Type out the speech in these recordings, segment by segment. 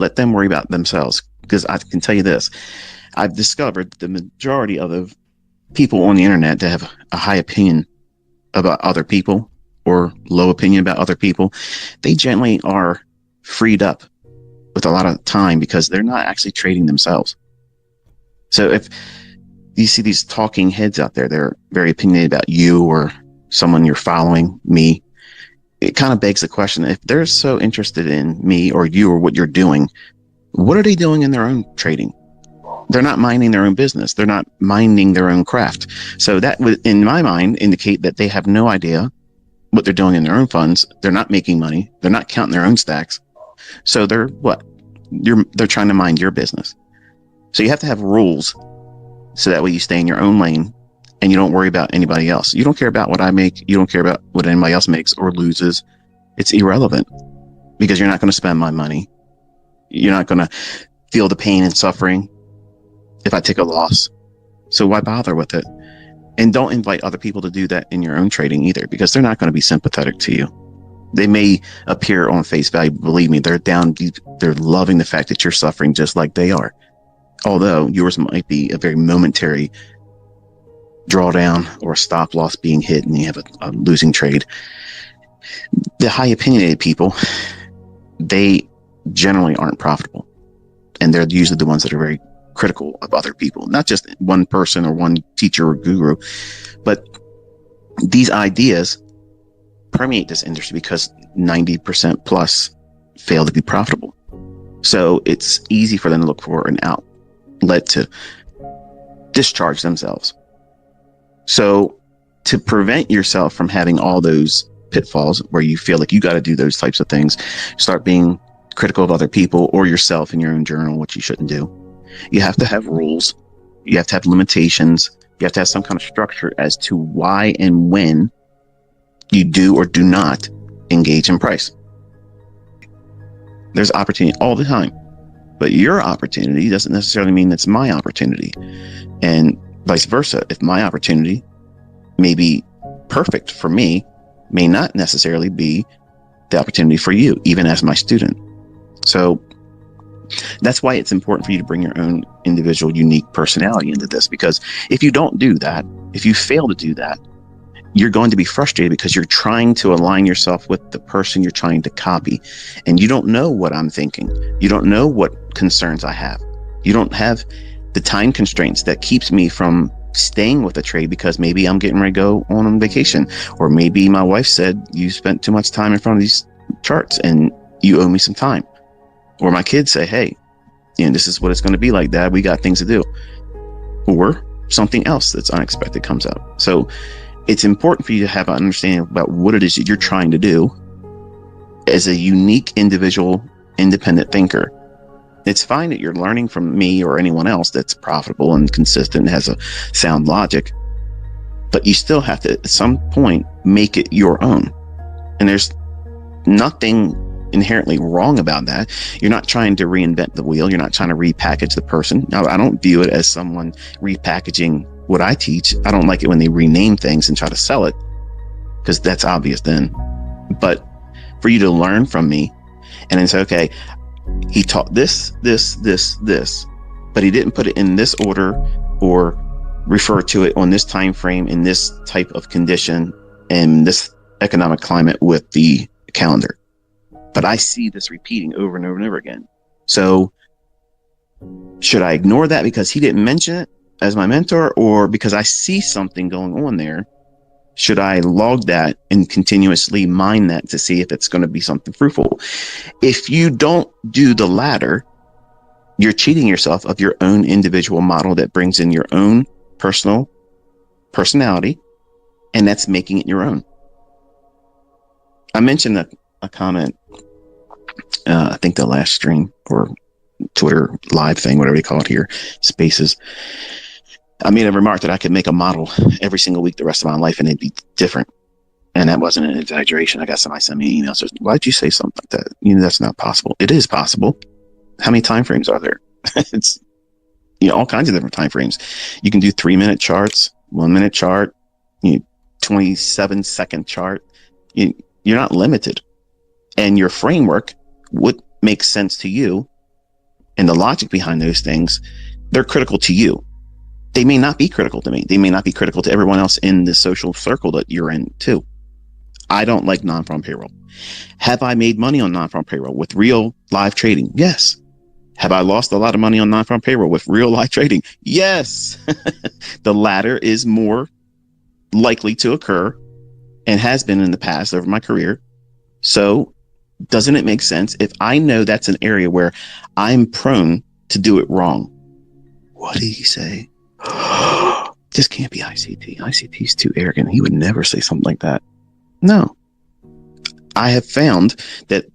Let them worry about themselves. Because I can tell you this, I've discovered the majority of the people on the internet that have a high opinion about other people or low opinion about other people, they generally are freed up with a lot of time because they're not actually trading themselves. So if you see these talking heads out there, they're very opinionated about you or someone you're following, me. It kind of begs the question, if they're so interested in me or you or what you're doing, what are they doing in their own trading? They're not minding their own business. They're not minding their own craft. So that would, in my mind, indicate that they have no idea what they're doing in their own funds. They're not making money. They're not counting their own stacks. So they're what? They're trying to mind your business. So you have to have rules so that way you stay in your own lane and you don't worry about anybody else. You don't care about what I make. You don't care about what anybody else makes or loses. It's irrelevant because you're not going to spend my money. You're not going to feel the pain and suffering if I take a loss. So why bother with it? And don't invite other people to do that in your own trading either, because they're not going to be sympathetic to you. They may appear on face value. Believe me, they're down deep. They're loving the fact that you're suffering just like they are. Although yours might be a very momentary drawdown or a stop loss being hit and you have a losing trade. The high opinionated people, they generally aren't profitable. And they're usually the ones that are very critical of other people, not just one person or one teacher or guru, but these ideas permeate this industry because 90% plus fail to be profitable. So it's easy for them to look for an outlet to discharge themselves. So to prevent yourself from having all those pitfalls where you feel like you got to do those types of things, start being critical of other people or yourself in your own journal, which you shouldn't do. You have to have rules. You have to have limitations. You have to have some kind of structure as to why and when you do or do not engage in price. There's opportunity all the time, but your opportunity doesn't necessarily mean it's my opportunity, and vice versa. If my opportunity may be perfect for me, may not necessarily be the opportunity for you, even as my student. So that's why it's important for you to bring your own individual, unique personality into this, because if you don't do that, if you fail to do that, you're going to be frustrated because you're trying to align yourself with the person you're trying to copy. And you don't know what I'm thinking. You don't know what concerns I have. You don't have the time constraints that keeps me from staying with the trade because maybe I'm getting ready to go on vacation. Or maybe my wife said, you spent too much time in front of these charts and you owe me some time. Or my kids say, hey, this is what it's going to be like, Dad. We got things to do. Or something else that's unexpected comes up. So it's important for you to have an understanding about what it is that you're trying to do as a unique individual, independent thinker. It's fine that you're learning from me or anyone else that's profitable and consistent and has a sound logic, but you still have to, at some point, make it your own. And there's nothing inherently wrong about that. You're not trying to reinvent the wheel. You're not trying to repackage the person. Now, I don't view it as someone repackaging what I teach. I don't like it when they rename things and try to sell it, because that's obvious then. But for you to learn from me and then say, okay, he taught this, but he didn't put it in this order or refer to it on this time frame in this type of condition and this economic climate with the calendar. But I see this repeating over and over and over again. So should I ignore that because he didn't mention it as my mentor, or because I see something going on there? Should I log that and continuously mine that to see if it's going to be something fruitful? If you don't do the latter, you're cheating yourself of your own individual model that brings in your own personal personality, and that's making it your own. I mentioned a comment, I think the last stream or Twitter live thing, whatever you call it here, Spaces. I made a remark that I could make a model every single week the rest of my life and it'd be different. And that wasn't an exaggeration. I got somebody send me an email. Says, why'd you say something like that? That's not possible. It is possible. How many time frames are there? It's all kinds of different time frames. You can do 3-minute charts, 1-minute chart, 27-second chart. You're not limited. And your framework would make sense to you And the logic behind those things, they're critical to you. They may not be critical to me. They may not be critical to everyone else in the social circle that you're in too. I don't like non-farm payroll. Have I made money on non-farm payroll with real live trading? Yes. Have I lost a lot of money on non-farm payroll with real live trading? Yes. The latter is more likely to occur and has been in the past over my career. So doesn't it make sense if I know that's an area where I'm prone to do it wrong? What did he say? This can't be ICT. ICT's too arrogant. He would never say something like that. No. I have found that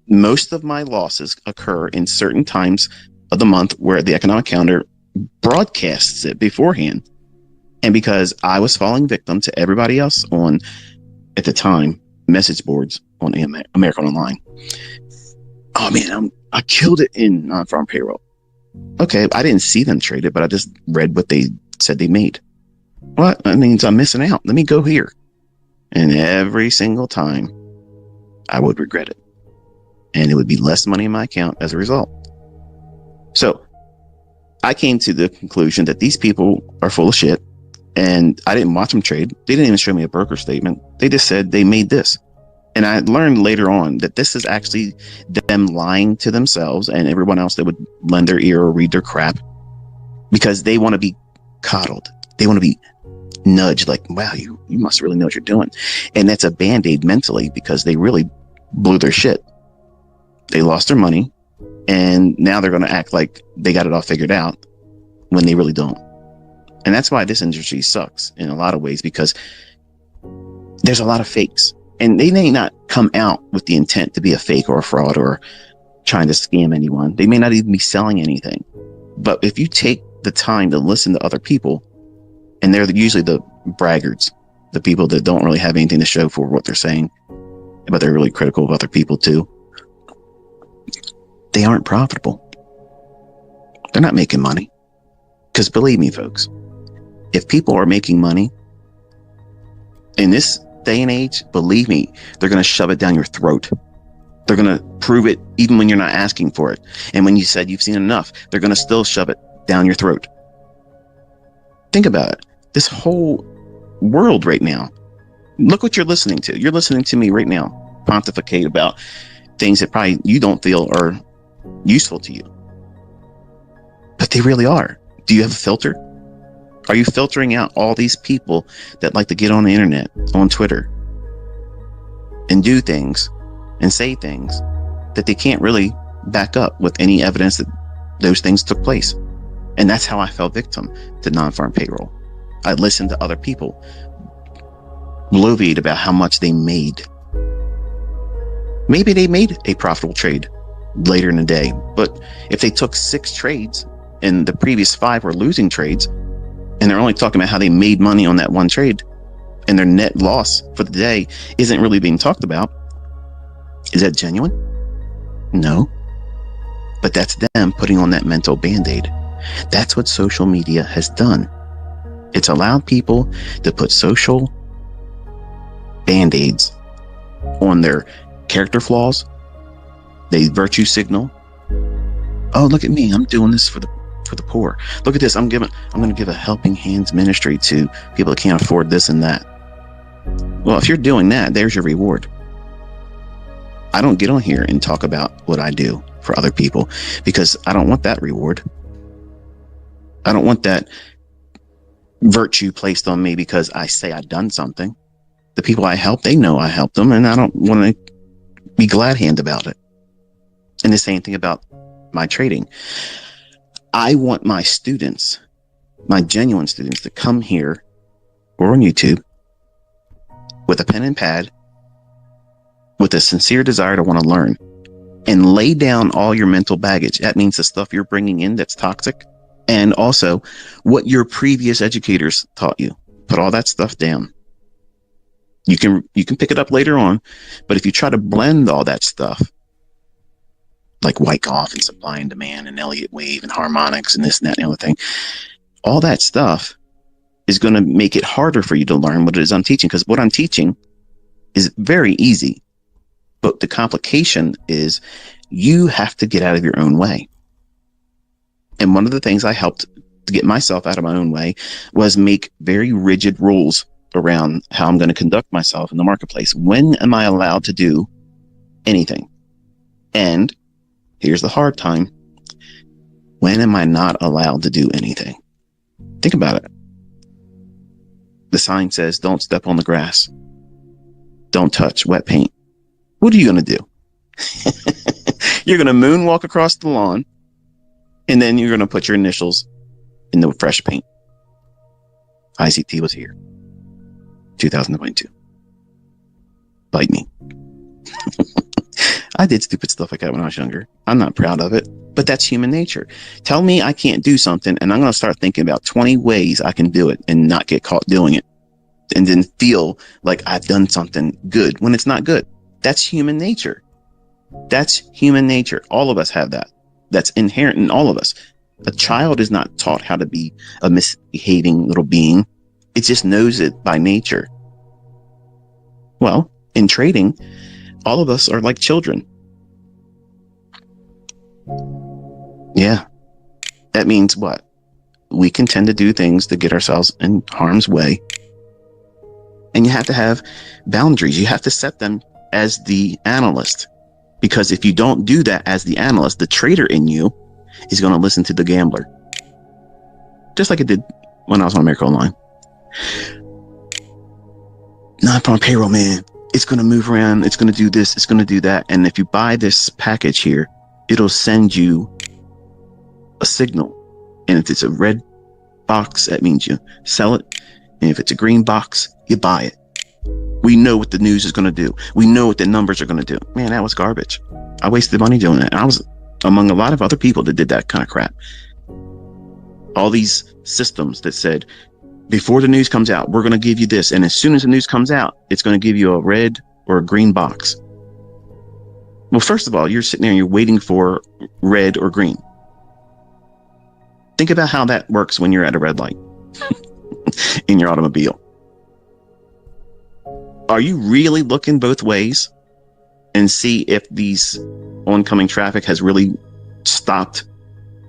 most of my losses occur in certain times of the month where the economic calendar broadcasts it beforehand. And because I was falling victim to everybody else on, at the time, message boards on American Online. Oh man, I killed it in non-farm payroll. Okay, I didn't see them trade it, but I just read what they said they made. What? That means I'm missing out. Let me go here. And every single time, I would regret it. And it would be less money in my account as a result. So I came to the conclusion that these people are full of shit. And I didn't watch them trade. They didn't even show me a broker statement. They just said they made this. And I learned later on that this is actually them lying to themselves and everyone else that would lend their ear or read their crap, because they want to be coddled. They want to be nudged like, wow, you must really know what you're doing. And that's a band-aid mentally, because they really blew their shit. They lost their money, and now they're going to act like they got it all figured out when they really don't. And that's why this industry sucks in a lot of ways, because there's a lot of fakes. And they may not come out with the intent to be a fake or a fraud or trying to scam anyone. They may not even be selling anything. But if you take the time to listen to other people, and they're usually the braggarts, the people that don't really have anything to show for what they're saying, but they're really critical of other people too, they aren't profitable. They're not making money. Because believe me, folks, if people are making money in this day and age, believe me, they're going to shove it down your throat. They're going to prove it even when you're not asking for it. And when you said you've seen enough, they're going to still shove it down your throat. Think about it. This whole world right now, look what you're listening to. You're listening to me right now pontificate about things that probably you don't feel are useful to you. But they really are. Do you have a filter? Are you filtering out all these people that like to get on the internet, on Twitter, and do things and say things that they can't really back up with any evidence that those things took place? And that's how I fell victim to non-farm payroll. I listened to other people bloviate about how much they made. Maybe they made a profitable trade later in the day, but if they took 6 trades and the previous 5 were losing trades, and they're only talking about how they made money on that one trade, and their net loss for the day isn't really being talked about, is that genuine? No. But that's them putting on that mental band-aid. That's what social media has done. It's allowed people to put social band-aids on their character flaws. They virtue signal. Oh, look at me. I'm doing this for the poor. Look at this. I'm going to give a helping hands ministry to people that can't afford this and that. Well, if you're doing that, there's your reward. I don't get on here and talk about what I do for other people because I don't want that reward. I don't want that virtue placed on me because I say I've done something. The people I help, they know I helped them, and I don't want to be glad hand about it. And the same thing about my trading. I want my students, my genuine students, to come here or on YouTube with a pen and pad, with a sincere desire to want to learn, and lay down all your mental baggage. That means the stuff you're bringing in that's toxic, and also what your previous educators taught you. Put all that stuff down. You can pick it up later on, but if you try to blend all that stuff, like Wyckoff and supply and demand and Elliott wave and harmonics and this and that and the other thing, all that stuff is going to make it harder for you to learn what it is I'm teaching, because what I'm teaching is very easy. But the complication is you have to get out of your own way. And one of the things I helped to get myself out of my own way was make very rigid rules around how I'm going to conduct myself in the marketplace. When am I allowed to do anything? And here's the hard time. When am I not allowed to do anything? Think about it. The sign says, don't step on the grass. Don't touch wet paint. What are you going to do? You're going to moonwalk across the lawn, and then you're going to put your initials in the fresh paint. ICT was here. 2022. Bite me. I did stupid stuff like that when I was younger. I'm not proud of it, but that's human nature. Tell me I can't do something, and I'm going to start thinking about 20 ways I can do it and not get caught doing it, and then feel like I've done something good when it's not good. That's human nature. That's human nature. All of us have that. That's inherent in all of us. A child is not taught how to be a misbehaving little being. It just knows it by nature. Well, in trading, all of us are like children. Yeah. That means what? We can tend to do things to get ourselves in harm's way. And you have to have boundaries. You have to set them as the analyst. Because if you don't do that as the analyst, the trader in you is going to listen to the gambler. Just like it did when I was on America Online. Non-farm payroll, man. It's going to move around. It's going to do this. It's going to do that. And if you buy this package here, it'll send you a signal. And if it's a red box, that means you sell it. And if it's a green box, you buy it. We know what the news is going to do. We know what the numbers are going to do. Man, that was garbage. I wasted money doing that. I was among a lot of other people that did that kind of crap. All these systems that said, before the news comes out, we're going to give you this. And as soon as the news comes out, it's going to give you a red or a green box. Well, first of all, you're sitting there and you're waiting for red or green. Think about how that works when you're at a red light in your automobile. Are you really looking both ways and see if these oncoming traffic has really stopped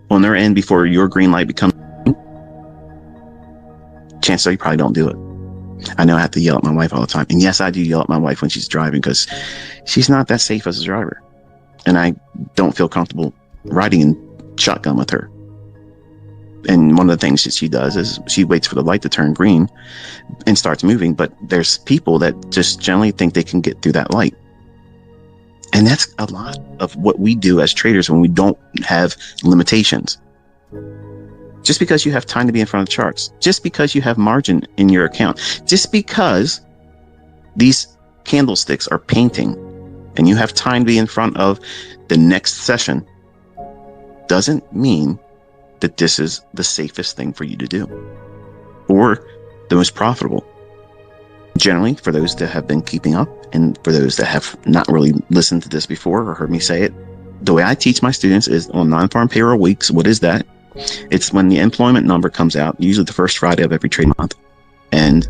on their end before your green light becomes? Chances are you probably don't do it. I know I have to yell at my wife all the time. And yes, I do yell at my wife when she's driving because she's not that safe as a driver. And I don't feel comfortable riding in shotgun with her. And one of the things that she does is she waits for the light to turn green and starts moving. But there's people that just generally think they can get through that light. And that's a lot of what we do as traders when we don't have limitations. Just because you have time to be in front of the charts, just because you have margin in your account, just because these candlesticks are painting and you have time to be in front of the next session, doesn't mean that this is the safest thing for you to do or the most profitable. Generally, for those that have been keeping up and for those that have not really listened to this before or heard me say it, the way I teach my students is on non-farm payroll weeks. What is that? It's when the employment number comes out, usually the first Friday of every trade month, and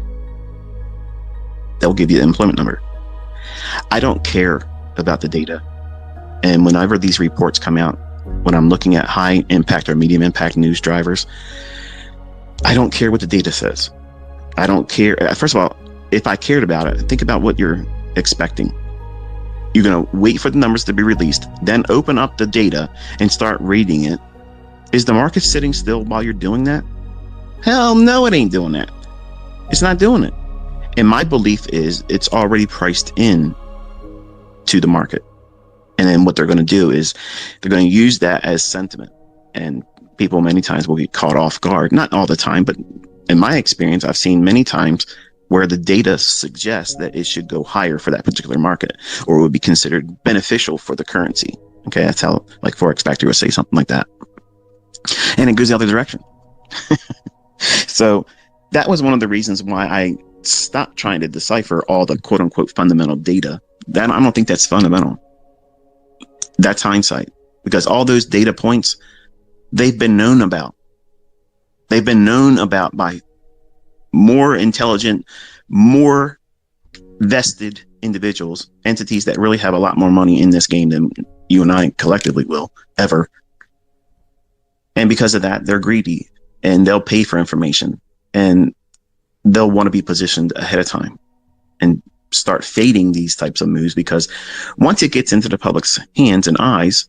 they'll give you the employment number. I don't care about the data. And whenever these reports come out, when I'm looking at high impact or medium impact news drivers, I don't care what the data says. I don't care. First of all, if I cared about it, think about what you're expecting. You're going to wait for the numbers to be released, then open up the data and start reading it. Is the market sitting still while you're doing that? Hell no, it ain't doing that. It's not doing it. And my belief is it's already priced in to the market. And then what they're going to do is they're going to use that as sentiment. And people many times will get caught off guard. Not all the time, but in my experience, I've seen many times where the data suggests that it should go higher for that particular market or would be considered beneficial for the currency. Okay, that's how like Forex Factory would say something like that. And it goes the other direction. So that was one of the reasons why I stopped trying to decipher all the quote unquote fundamental data. That I don't think that's fundamental. That's hindsight, because all those data points, they've been known about. They've been known about by more intelligent, more vested individuals, entities that really have a lot more money in this game than you and I collectively will ever. And because of that, they're greedy and they'll pay for information and they'll want to be positioned ahead of time and start fading these types of moves, because once it gets into the public's hands and eyes,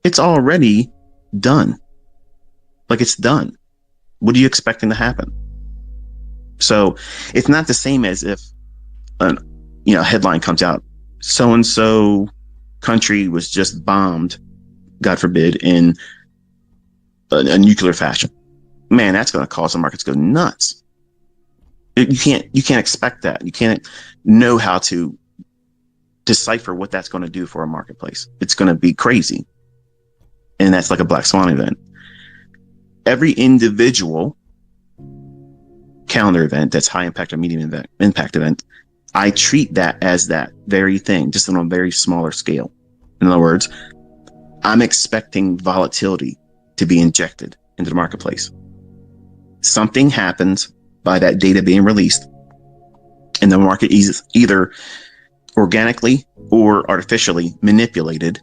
it's already done. Like, it's done. What are you expecting to happen? So it's not the same as if a headline comes out, so-and-so country was just bombed, God forbid, in a nuclear fashion. Man, that's going to cause the markets to go nuts. You can't expect that. You can't know how to decipher what that's going to do for a marketplace. It's going to be crazy. And that's like a black swan event. Every individual calendar event that's high impact or medium impact event, I treat that as that very thing, just on a very smaller scale. In other words, I'm expecting volatility to be injected into the marketplace. Something happens by that data being released, and the market is either organically or artificially manipulated.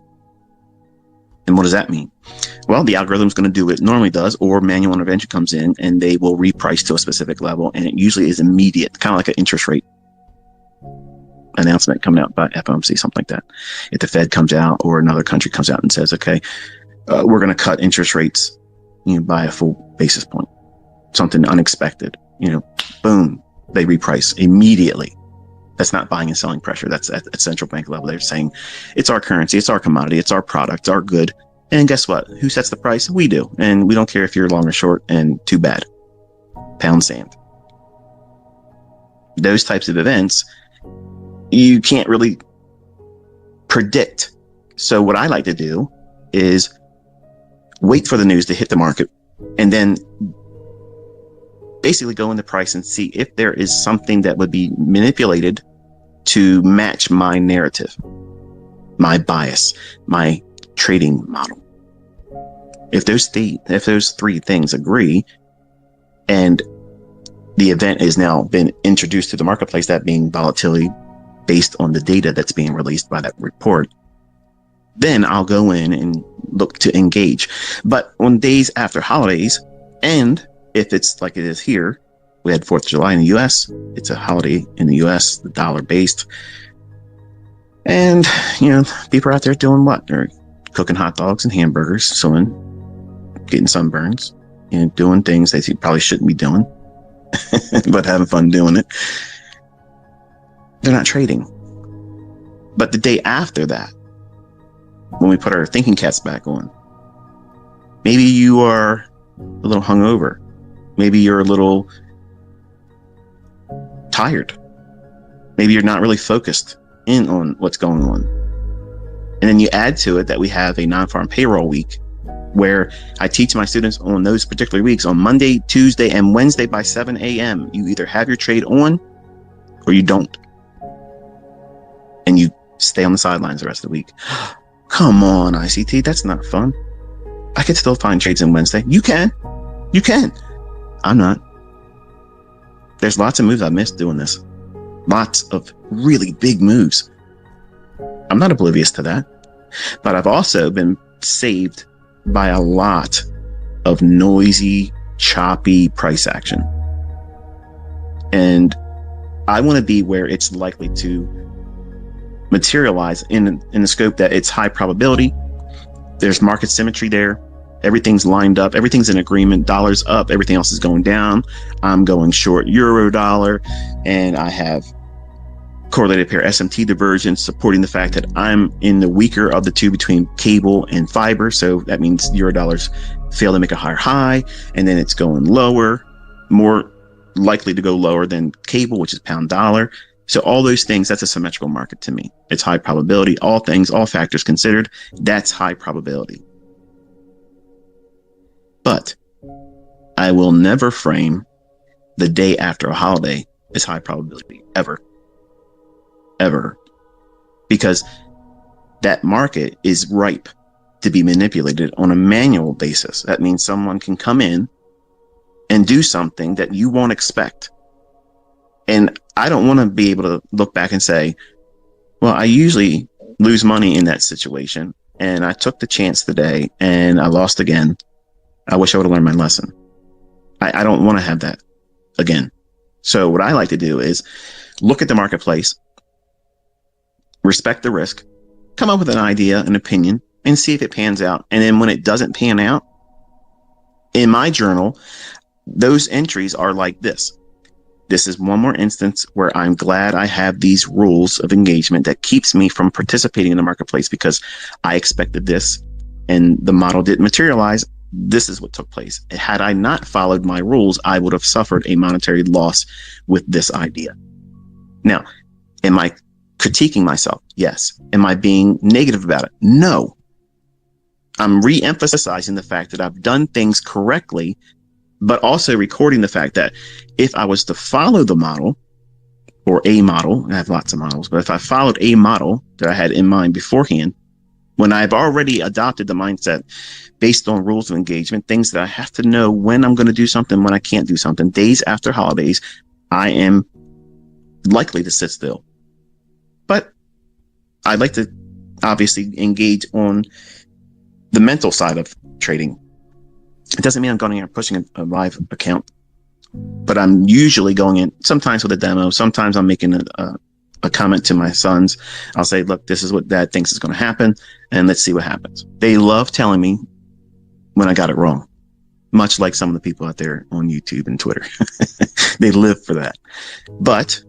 And what does that mean? Well, the algorithm's going to do what it normally does, or manual intervention comes in and they will reprice to a specific level, and it usually is immediate, kind of like an interest rate announcement coming out by FOMC, something like that. If the Fed comes out or another country comes out and says, okay, we're going to cut interest rates by a full basis point, something unexpected, boom, they reprice immediately. That's not buying and selling pressure. That's at central bank level. They're saying it's our currency, it's our commodity, it's our product, it's our good. And guess what? Who sets the price? We do. And we don't care if you're long or short, and too bad. Pound sand. Those types of events, you can't really predict. So what I like to do is wait for the news to hit the market and then basically go into price and see if there is something that would be manipulated to match my narrative, my bias, my trading model. If those three things agree, and the event is now been introduced to the marketplace, that being volatility based on the data that's being released by that report, then I'll go in and look to engage. But on days after holidays, and if it's like it is here, we had 4th of July in the US, it's a holiday in the US, the dollar based. And, people are out there doing what? They're cooking hot dogs and hamburgers, getting sunburns, doing things they probably shouldn't be doing, but having fun doing it. They're not trading. But the day after that, when we put our thinking caps back on, maybe you are a little hungover. Maybe you're a little tired. Maybe you're not really focused in on what's going on. And then you add to it that we have a non-farm payroll week, where I teach my students on those particular weeks on Monday, Tuesday, and Wednesday by 7 a.m. You either have your trade on or you don't. And you stay on the sidelines the rest of the week. Come on, ICT, that's not fun. I could still find trades on Wednesday. You can. I'm not. There's lots of moves I missed doing this. Lots of really big moves. I'm not oblivious to that. But I've also been saved by a lot of noisy, choppy price action. And I want to be where it's likely to materialize in the scope that it's high probability. There's market symmetry there. Everything's lined up. Everything's in agreement. Dollar's up. Everything else is going down. I'm going short euro dollar, and I have correlated pair SMT divergence supporting the fact that I'm in the weaker of the two between cable and fiber. So that means euro dollars fail to make a higher high, and then it's going lower, more likely to go lower than cable, which is pound dollar. So all those things, that's a symmetrical market to me. It's high probability. All factors considered, that's high probability. But I will never frame the day after a holiday as high probability, ever. Because that market is ripe to be manipulated on a manual basis. That means someone can come in and do something that you won't expect. And I don't want to be able to look back and say, well, I usually lose money in that situation, and I took the chance today and I lost again. I wish I would have learned my lesson. I don't want to have that again. So what I like to do is look at the marketplace, respect the risk, come up with an idea, an opinion, and see if it pans out. And then when it doesn't pan out, in my journal, those entries are like this. This is one more instance where I'm glad I have these rules of engagement that keeps me from participating in the marketplace because I expected this and the model didn't materialize. This is what took place. Had I not followed my rules, I would have suffered a monetary loss with this idea. Now, am I critiquing myself? Yes. Am I being negative about it? No. I'm re-emphasizing the fact that I've done things correctly, but also recording the fact that if I was to follow the model or a model, I have lots of models, but if I followed a model that I had in mind beforehand, when I've already adopted the mindset based on rules of engagement, things that I have to know when I'm going to do something, when I can't do something, days after holidays, I am likely to sit still. But I'd like to obviously engage on the mental side of trading. It doesn't mean I'm going in and pushing a live account, but I'm usually going in sometimes with a demo. Sometimes I'm making a comment to my sons. I'll say, look, this is what dad thinks is going to happen, and let's see what happens. They love telling me when I got it wrong, much like some of the people out there on YouTube and Twitter. They live for that. But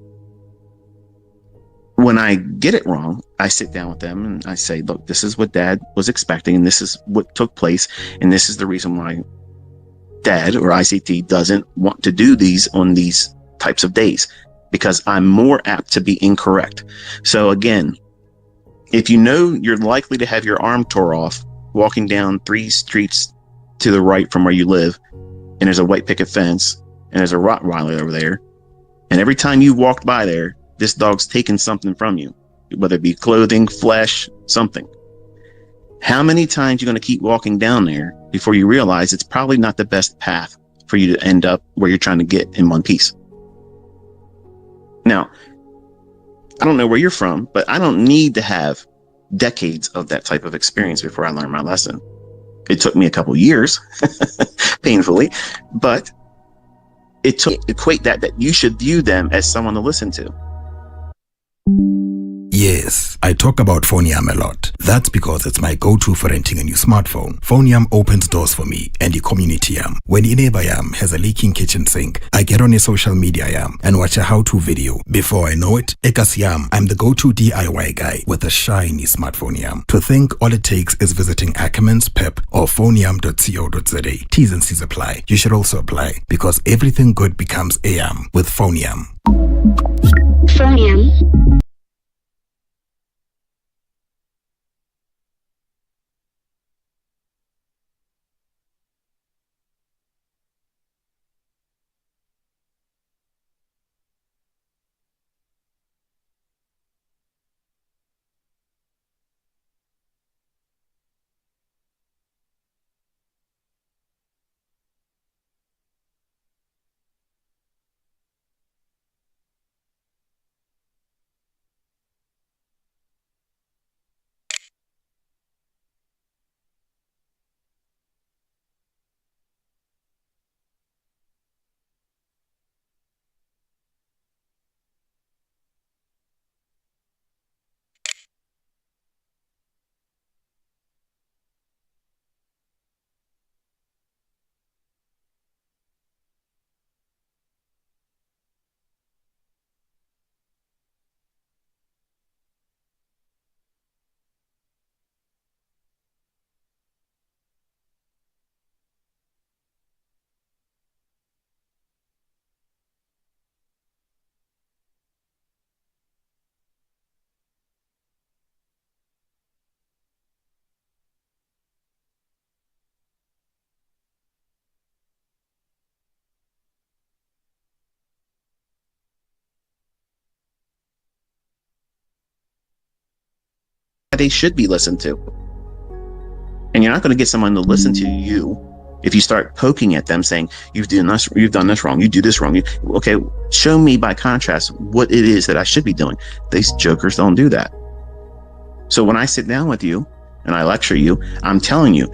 when I get it wrong, I sit down with them and I say, look, this is what dad was expecting, and this is what took place, and this is the reason why dad or ICT doesn't want to do these on these types of days, because I'm more apt to be incorrect. So again, if you know you're likely to have your arm tore off walking down 3 streets to the right from where you live, and there's a white picket fence, and there's a Rottweiler over there, and every time you walked by there, this dog's taking something from you, whether it be clothing, flesh, something. How many times are you going to keep walking down there before you realize it's probably not the best path for you to end up where you're trying to get in one piece? Now, I don't know where you're from, but I don't need to have decades of that type of experience before I learn my lesson. It took me a couple years, painfully, but it took equate that you should view them as someone to listen to. Yes, I talk about Phonium a lot. That's because it's my go-to for renting a new smartphone. Phonium opens doors for me and the community yam. When a neighbor yam has a leaking kitchen sink, I get on a social media yam and watch a how-to video. Before I know it, Ekas yam, I'm the go-to DIY guy with a shiny smartphone yam. To think all it takes is visiting Ackerman's, Pep, or phonium.co.za. T's and C's apply. You should also apply because everything good becomes a yam with Phonium. Phonium. They should be listened to. And you're not going to get someone to listen to you if you start poking at them saying, you've done this wrong, you do this wrong. Okay, show me by contrast what it is that I should be doing. These jokers don't do that. So when I sit down with you and I lecture you, I'm telling you,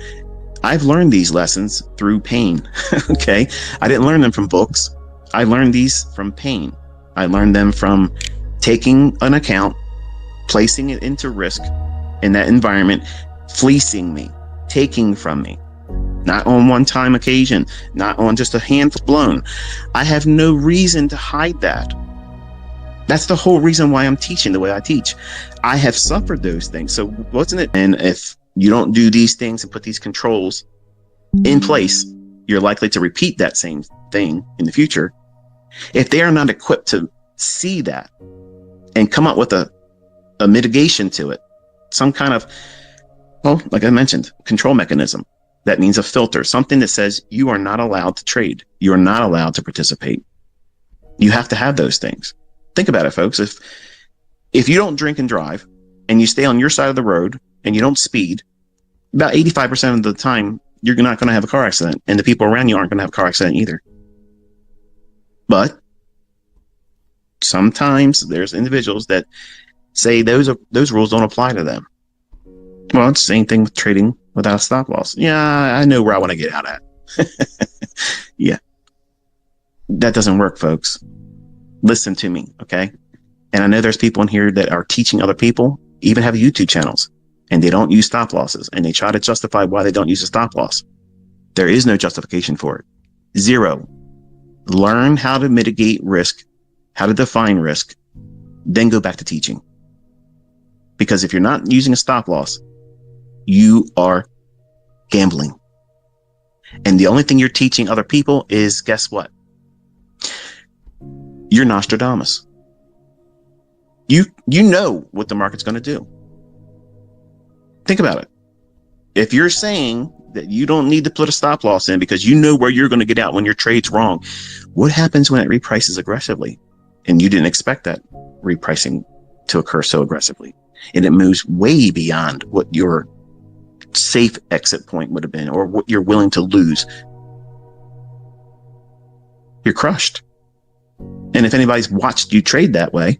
I've learned these lessons through pain. Okay. I didn't learn them from books. I learned these from pain. I learned them from taking an account, placing it into risk in that environment, fleecing me, taking from me, not on one time occasion, not on just a handful blown. I have no reason to hide that. That's the whole reason why I'm teaching the way I teach. I have suffered those things. So wasn't it? And if you don't do these things and put these controls in place, you're likely to repeat that same thing in the future. If they are not equipped to see that and come up with a mitigation to it, some kind of, well, like I mentioned, control mechanism. That means a filter, something that says you are not allowed to trade. You are not allowed to participate. You have to have those things. Think about it, folks. If you don't drink and drive and you stay on your side of the road and you don't speed, about 85% of the time, you're not going to have a car accident. And the people around you aren't going to have a car accident either. But sometimes there's individuals that say those rules don't apply to them. Well, it's the same thing with trading without a stop loss. Yeah, I know where I want to get out at. Yeah. That doesn't work, folks. Listen to me, okay? And I know there's people in here that are teaching other people, even have YouTube channels, and they don't use stop losses, and they try to justify why they don't use a stop loss. There is no justification for it. Zero. Learn how to mitigate risk, how to define risk, then go back to teaching. Because if you're not using a stop loss, you are gambling. And the only thing you're teaching other people is, guess what? You're Nostradamus. You know what the market's going to do. Think about it. If you're saying that you don't need to put a stop loss in because you know where you're going to get out when your trade's wrong, what happens when it reprices aggressively? And you didn't expect that repricing to occur so aggressively. And it moves way beyond what your safe exit point would have been or what you're willing to lose. You're crushed. And if anybody's watched you trade that way,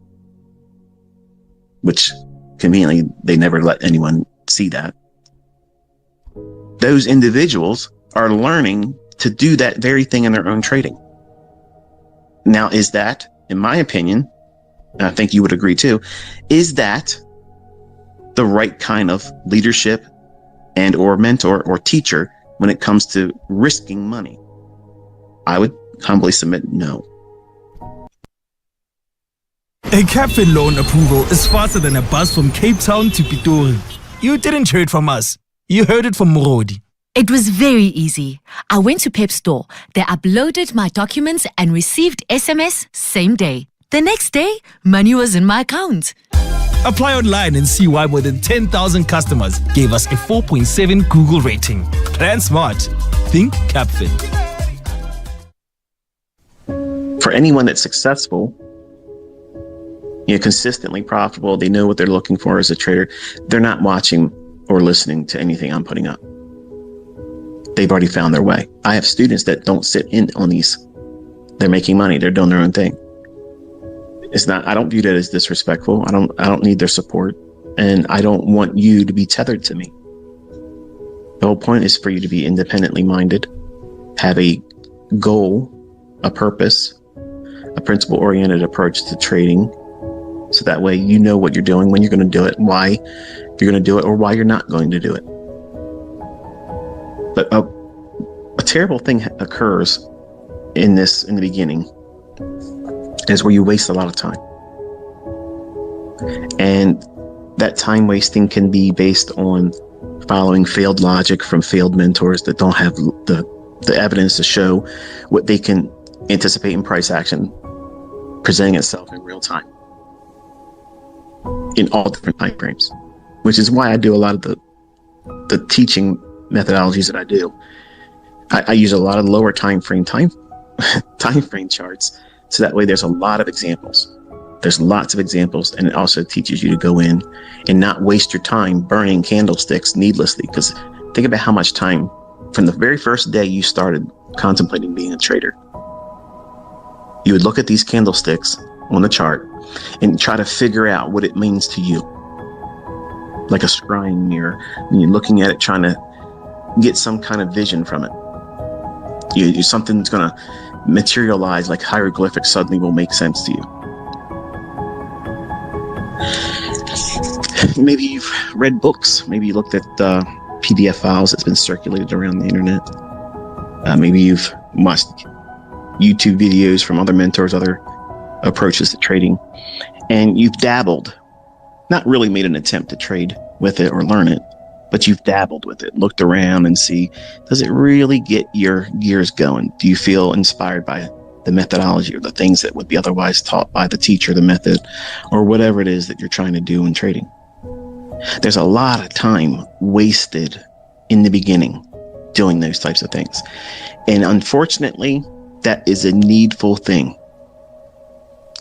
which conveniently they never let anyone see that, those individuals are learning to do that very thing in their own trading. Now, is that, in my opinion, and I think you would agree too, is that the right kind of leadership and or mentor or teacher when it comes to risking money? I would humbly submit no. A Capfin loan approval is faster than a bus from Cape Town to Pitori. You didn't hear it from us. You heard it from Morodi. It was very easy. I went to Pep Store. They uploaded my documents and received SMS same day. The next day, money was in my account. Apply online and see why more than 10,000 customers gave us a 4.7 Google rating. Plan smart. Think Capfin. For anyone that's successful, consistently profitable, they know what they're looking for as a trader. They're not watching or listening to anything I'm putting up. They've already found their way. I have students that don't sit in on these. They're making money. They're doing their own thing. I don't view that as disrespectful. I don't need their support. And I don't want you to be tethered to me. The whole point is for you to be independently minded, have a goal, a purpose, a principle-oriented approach to trading. So that way you know what you're doing, when you're going to do it, why you're going to do it, or why you're not going to do it. But a terrible thing occurs in the beginning is where you waste a lot of time. And that time wasting can be based on following failed logic from failed mentors that don't have the evidence to show what they can anticipate in price action presenting itself in real time in all different time frames, which is why I do a lot of the teaching methodologies that I do. I use a lot of lower time frame charts, so that way there's a lot of examples. There's lots of examples, and it also teaches you to go in and not waste your time burning candlesticks needlessly. Because think about how much time from the very first day you started contemplating being a trader. You would look at these candlesticks on the chart and try to figure out what it means to you, like a scrying mirror. And you're looking at it, trying to get some kind of vision from it. Something's going to materialize, like hieroglyphics suddenly will make sense to you. Maybe you've read books. Maybe you looked at PDF files that's been circulated around the internet. Maybe you've watched YouTube videos from other mentors, other approaches to trading, and you've dabbled, not really made an attempt to trade with it or learn it, but you've dabbled with it, looked around and see, does it really get your gears going? Do you feel inspired by the methodology or the things that would be otherwise taught by the teacher, the method, or whatever it is that you're trying to do in trading? There's a lot of time wasted in the beginning doing those types of things. And unfortunately, that is a needful thing.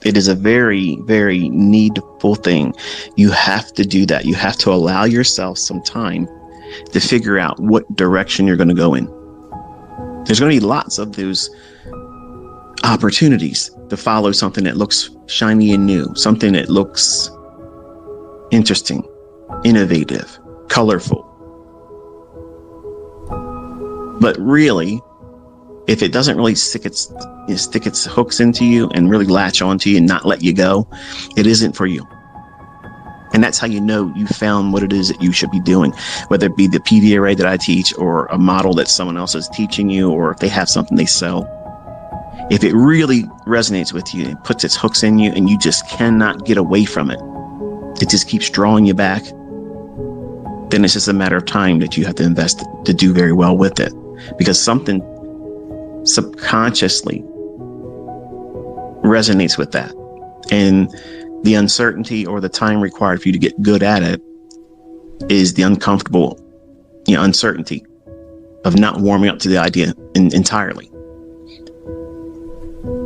It is a very, very needful thing. You have to do that. You have to allow yourself some time to figure out what direction you're going to go in. There's going to be lots of those opportunities to follow something that looks shiny and new, something that looks interesting, innovative, colorful. But really, if it doesn't really stick its hooks into you and really latch onto you and not let you go, it isn't for you. And that's how you know you found what it is that you should be doing, whether it be the PD array that I teach or a model that someone else is teaching you, or if they have something they sell. If it really resonates with you and puts its hooks in you and you just cannot get away from it, it just keeps drawing you back, then it's just a matter of time that you have to invest to do very well with it, because something subconsciously resonates with that. And the uncertainty or the time required for you to get good at it is the uncomfortable, uncertainty of not warming up to the idea entirely.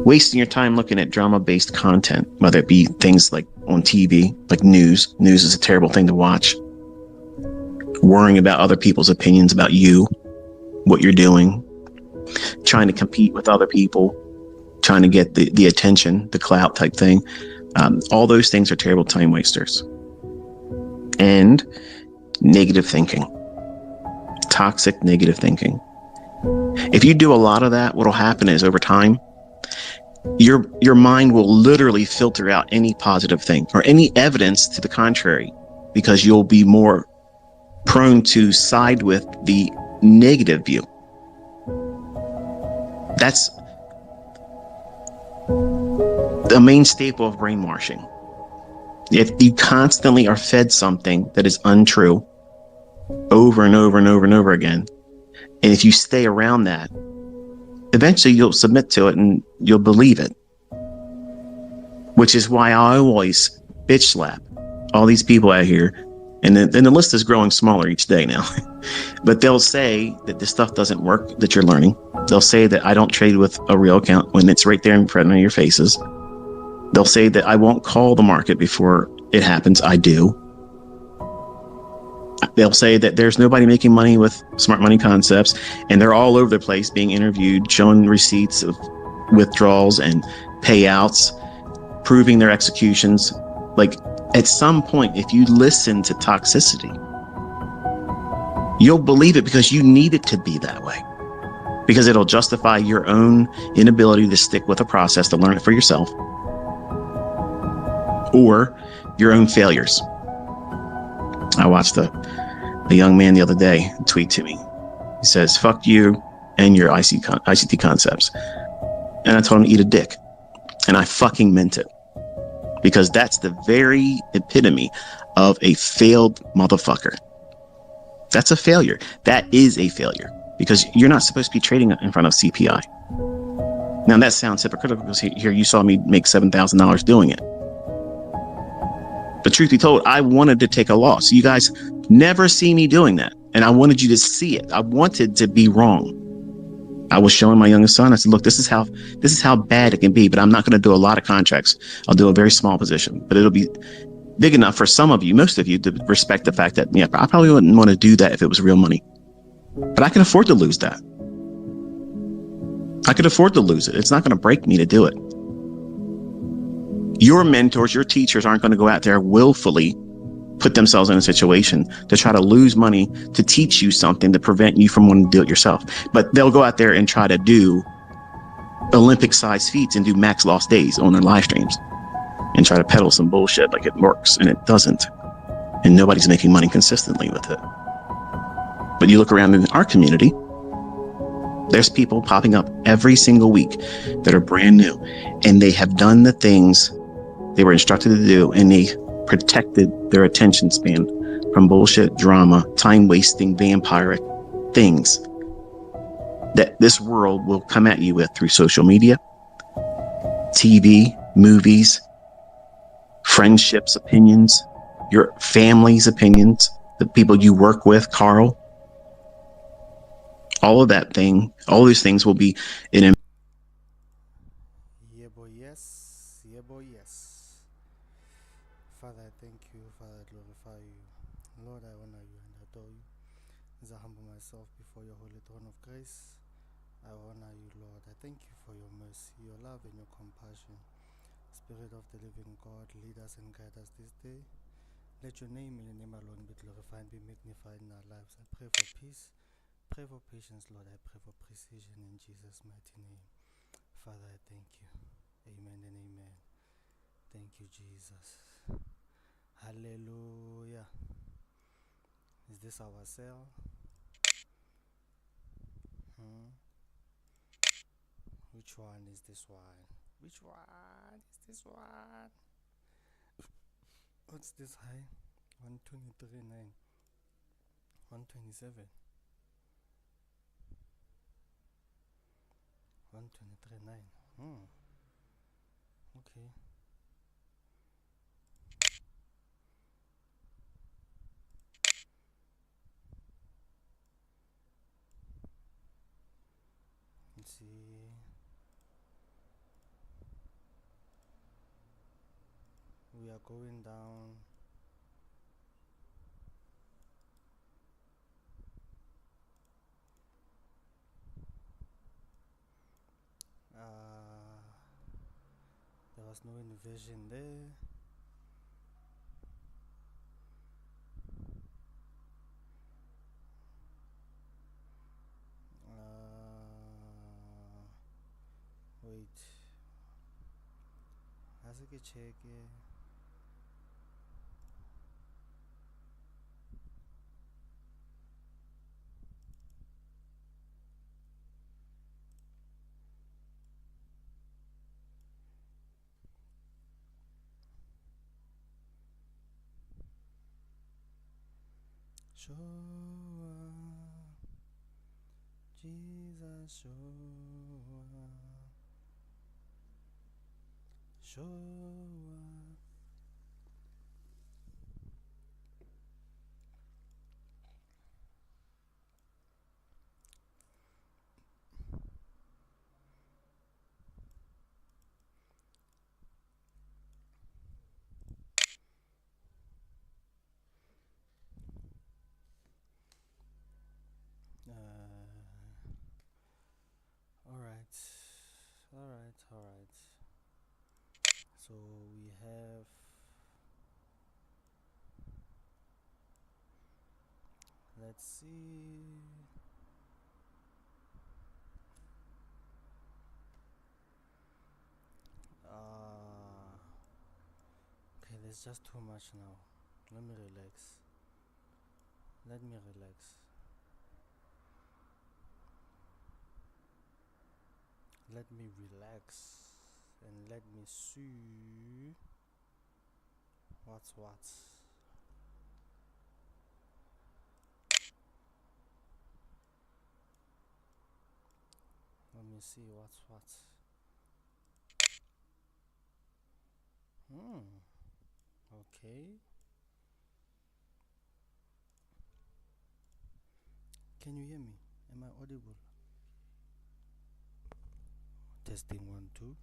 Wasting your time looking at drama-based content, whether it be things like on TV, like news. News is a terrible thing to watch. Worrying about other people's opinions about you, what you're doing, trying to compete with other people, trying to get the attention, the clout type thing. All those things are terrible time wasters. And negative thinking, toxic negative thinking. If you do a lot of that, what'll happen is over time, your mind will literally filter out any positive thing or any evidence to the contrary, because you'll be more prone to side with the negative view. That's the main staple of brainwashing. If you constantly are fed something that is untrue over and over and over and over again, and if you stay around that, eventually you'll submit to it and you'll believe it. Which is why I always bitch slap all these people out here. And the list is growing smaller each day now. But they'll say that this stuff doesn't work that you're learning. They'll say that I don't trade with a real account when it's right there in front of your faces. They'll say that I won't call the market before it happens. I do. They'll say that there's nobody making money with smart money concepts, and they're all over the place being interviewed, showing receipts of withdrawals and payouts, proving their executions. Like, at some point, if you listen to toxicity, you'll believe it because you need it to be that way, because it'll justify your own inability to stick with a process to learn it for yourself, or your own failures. I watched a young man the other day tweet to me. He says, "Fuck you and your ICT concepts." And I told him to eat a dick. And I fucking meant it. Because that's the very epitome of a failed motherfucker. That's a failure. That is a failure. Because you're not supposed to be trading in front of CPI. Now that sounds hypocritical, because here you saw me make $7,000 doing it. But truth be told, I wanted to take a loss. You guys never see me doing that. And I wanted you to see it. I wanted to be wrong. I was showing my youngest son, I said, look, this is how bad it can be, but I'm not going to do a lot of contracts. I'll do a very small position, but it'll be big enough for some of you, most of you, to respect the fact that, yeah, I probably wouldn't want to do that if it was real money, but I can afford to lose that. I could afford to lose it. It's not going to break me to do it. Your mentors, your teachers aren't going to go out there willfully put themselves in a situation to try to lose money to teach you something to prevent you from wanting to do it yourself. But they'll go out there and try to do Olympic sized feats and do max loss days on their live streams and try to peddle some bullshit like it works, and it doesn't. And nobody's making money consistently with it. But you look around in our community, there's people popping up every single week that are brand new, and they have done the things they were instructed to do, and they protected their attention span from bullshit, drama, time-wasting, vampiric things that this world will come at you with through social media, TV, movies, friendships, opinions, your family's opinions, the people you work with, Carl. All of that thing, all those things will be in. Yeah, boy, yes. Yeah, boy, yes. Father, I thank you. Father, I glorify you. Lord, I honor you and adore you. As I humble myself before your holy throne of grace, I honor you, Lord. I thank you for your mercy, your love, and your compassion. Spirit of the living God, lead us and guide us this day. Let your name and your name alone be glorified and be magnified in our lives. I pray for peace. Pray for patience, Lord. I pray for precision in Jesus' mighty name. Father, I thank you. Amen and amen. Thank you, Jesus. Hallelujah. Is this our cell? Which one is this one? Which one is this one? What's this high? 123.9. 127. 123.9. Okay. Let's see. We are going down. There was no inversion there. Wait. As I can check it. Show up, Jesus, show up, show up. All right. So we have let's see. Okay, there's just too much now. Let me relax. Let me relax. Let me relax and let me see what's what. Let me see what's what. Okay. Can you hear me? Am I audible? Testing 1 2.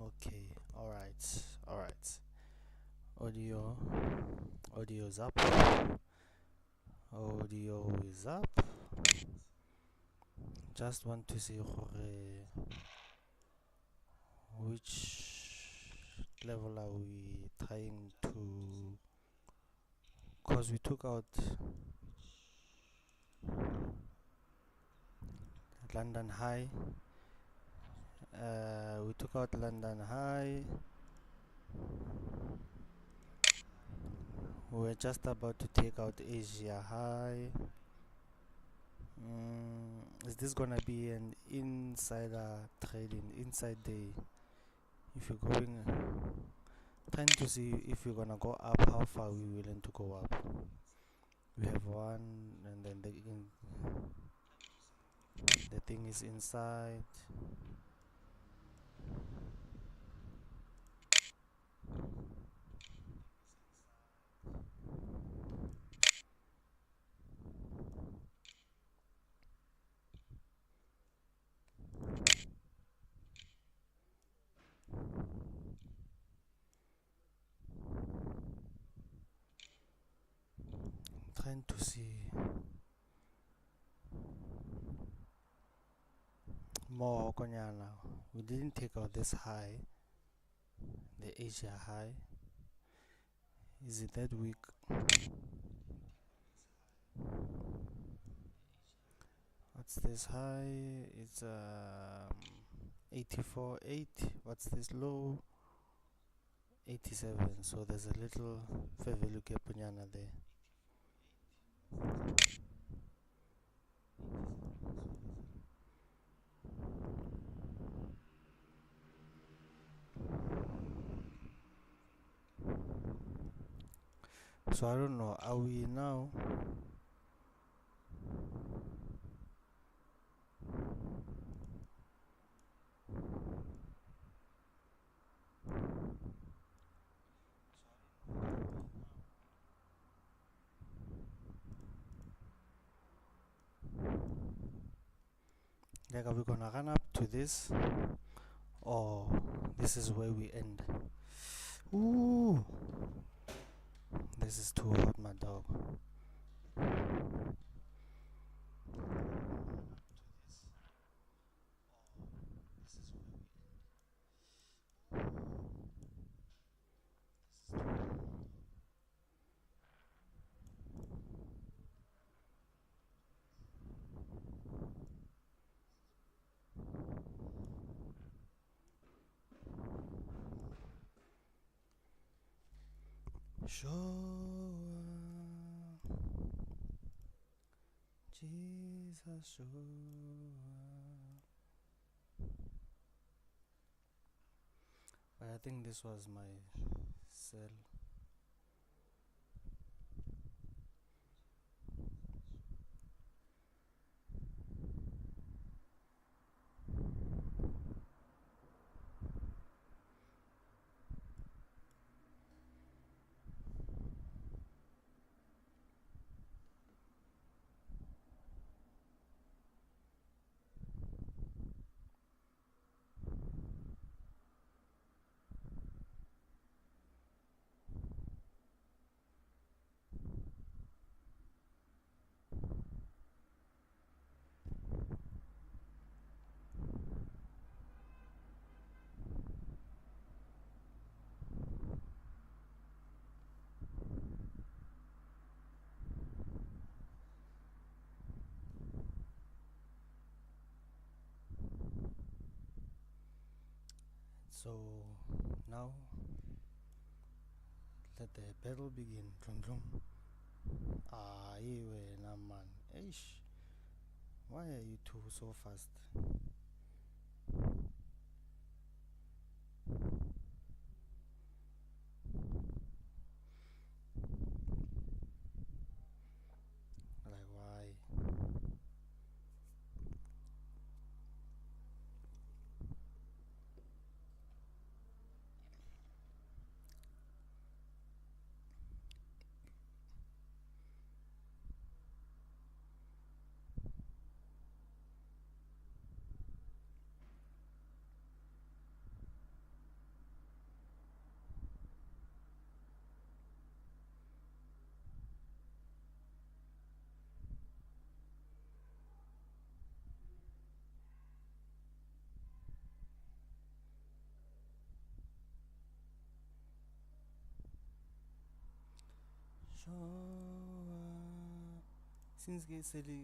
Okay. All right. Audio is up. Audio is up. Just want to see which level are we trying to, because we took out London High. We took out London High. We're just about to take out Asia High. Is this gonna be an insider trading, inside day? If you're going, trying to see if we're gonna go up, how far we willing to go up. We have one, and then the thing is inside. Trying to see more Konyana. We didn't take out this high, the Asia high. Is it that weak? What's this high? It's 84.8. What's this low? 87. So there's a little fair value gap Konyana there. So I don't know, are we now like, are we gonna run up to this, or this is where we end? Ooh, this is too hot, my dog. Show Jesus, show. But I think this was my cell. So now let the battle begin. Drum drum. Iwe na man. Eish. Why are you two so fast? Like why?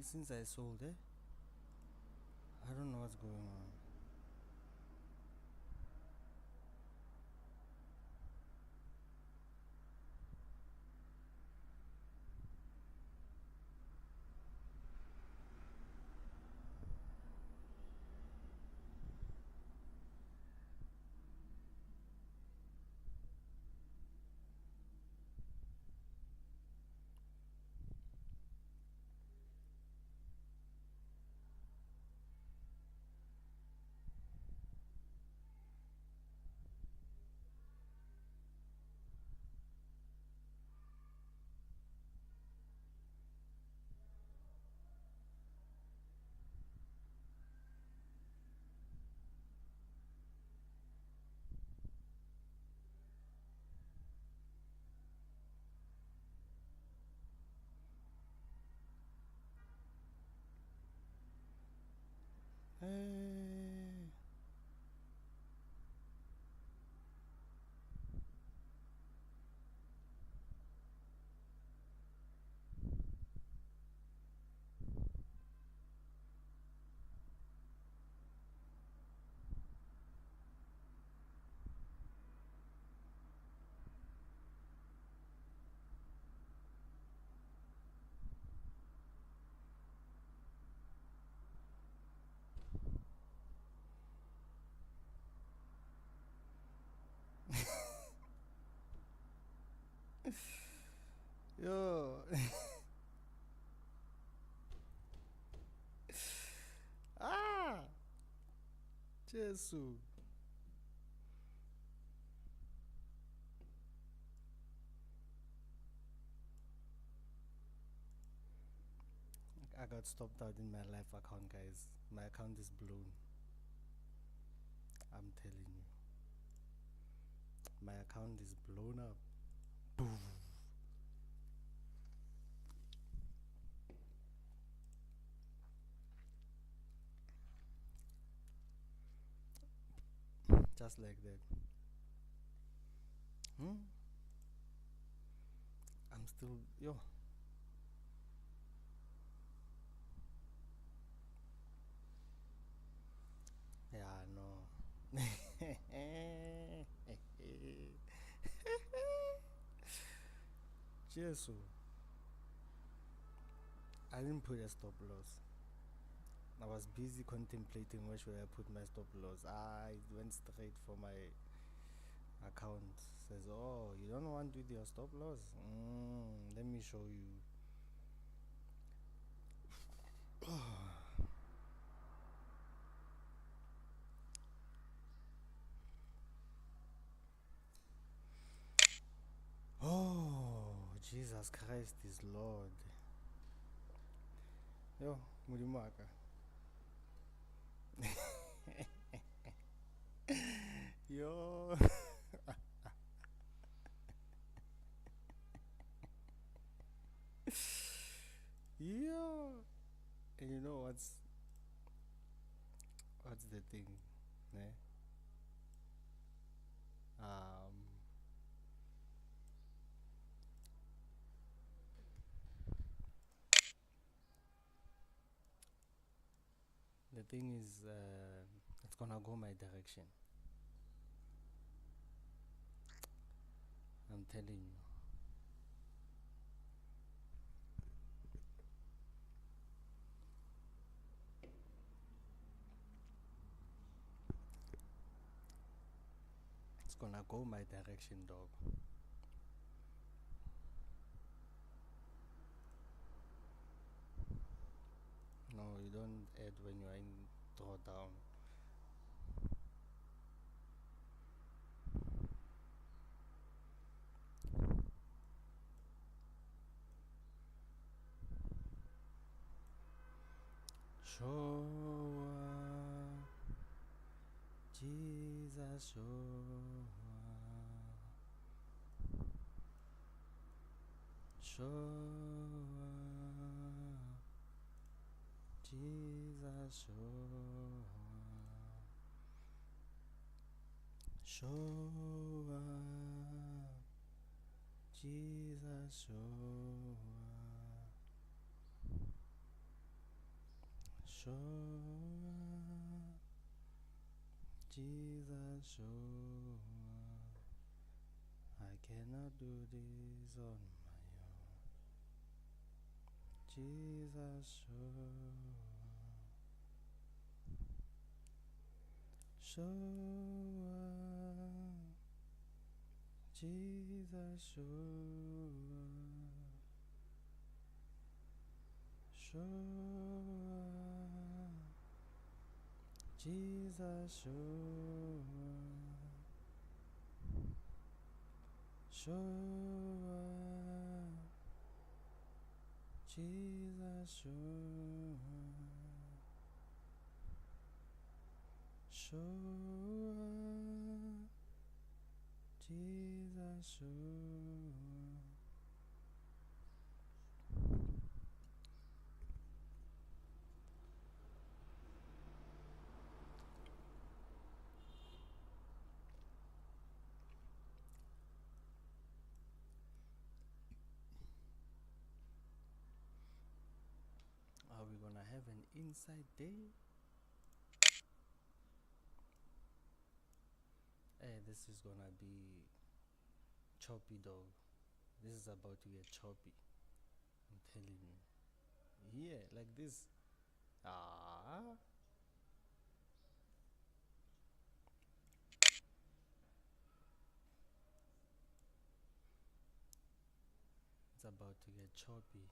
Since I sold it, I don't know what's going on. Hey. Yo. Ah. Jesus. I got stopped out in my live account, guys. My account is blown. I'm telling you. My account is blown up. Boom. Just like that. I'm still. Yo. Yeah, no. Jesus. I didn't put a stop loss. I was busy contemplating where should I put my stop loss. I went straight for my account. Says, oh, you don't want with your stop loss? Let me show you. Oh, Jesus Christ is Lord. Yo, Murimaka. Yo. Yo. And you know what's the thing? Ne? The thing is, it's gonna go my direction. I'm telling you. It's gonna go my direction, dog. No, you don't add when you are in drawdown. Show up, Jesus, show up. Show up, Jesus, show up. Show up, Jesus, show, show, Jesus, show. I cannot do this on my own. Jesus, show, show, Jesus, show, show, Jesus, show, show, Jesus, show, show, Jesus, show. Are we gonna have an inside day? Hey, this is gonna be choppy, dog. This is about to get choppy. I'm telling you. Yeah, like this. Ah. It's about to get choppy.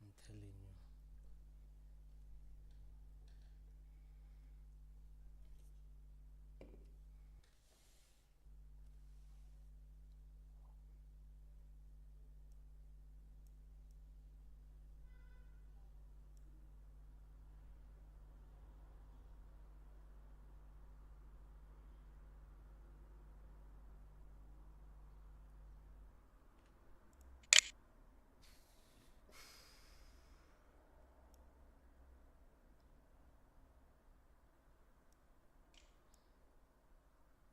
I'm telling you.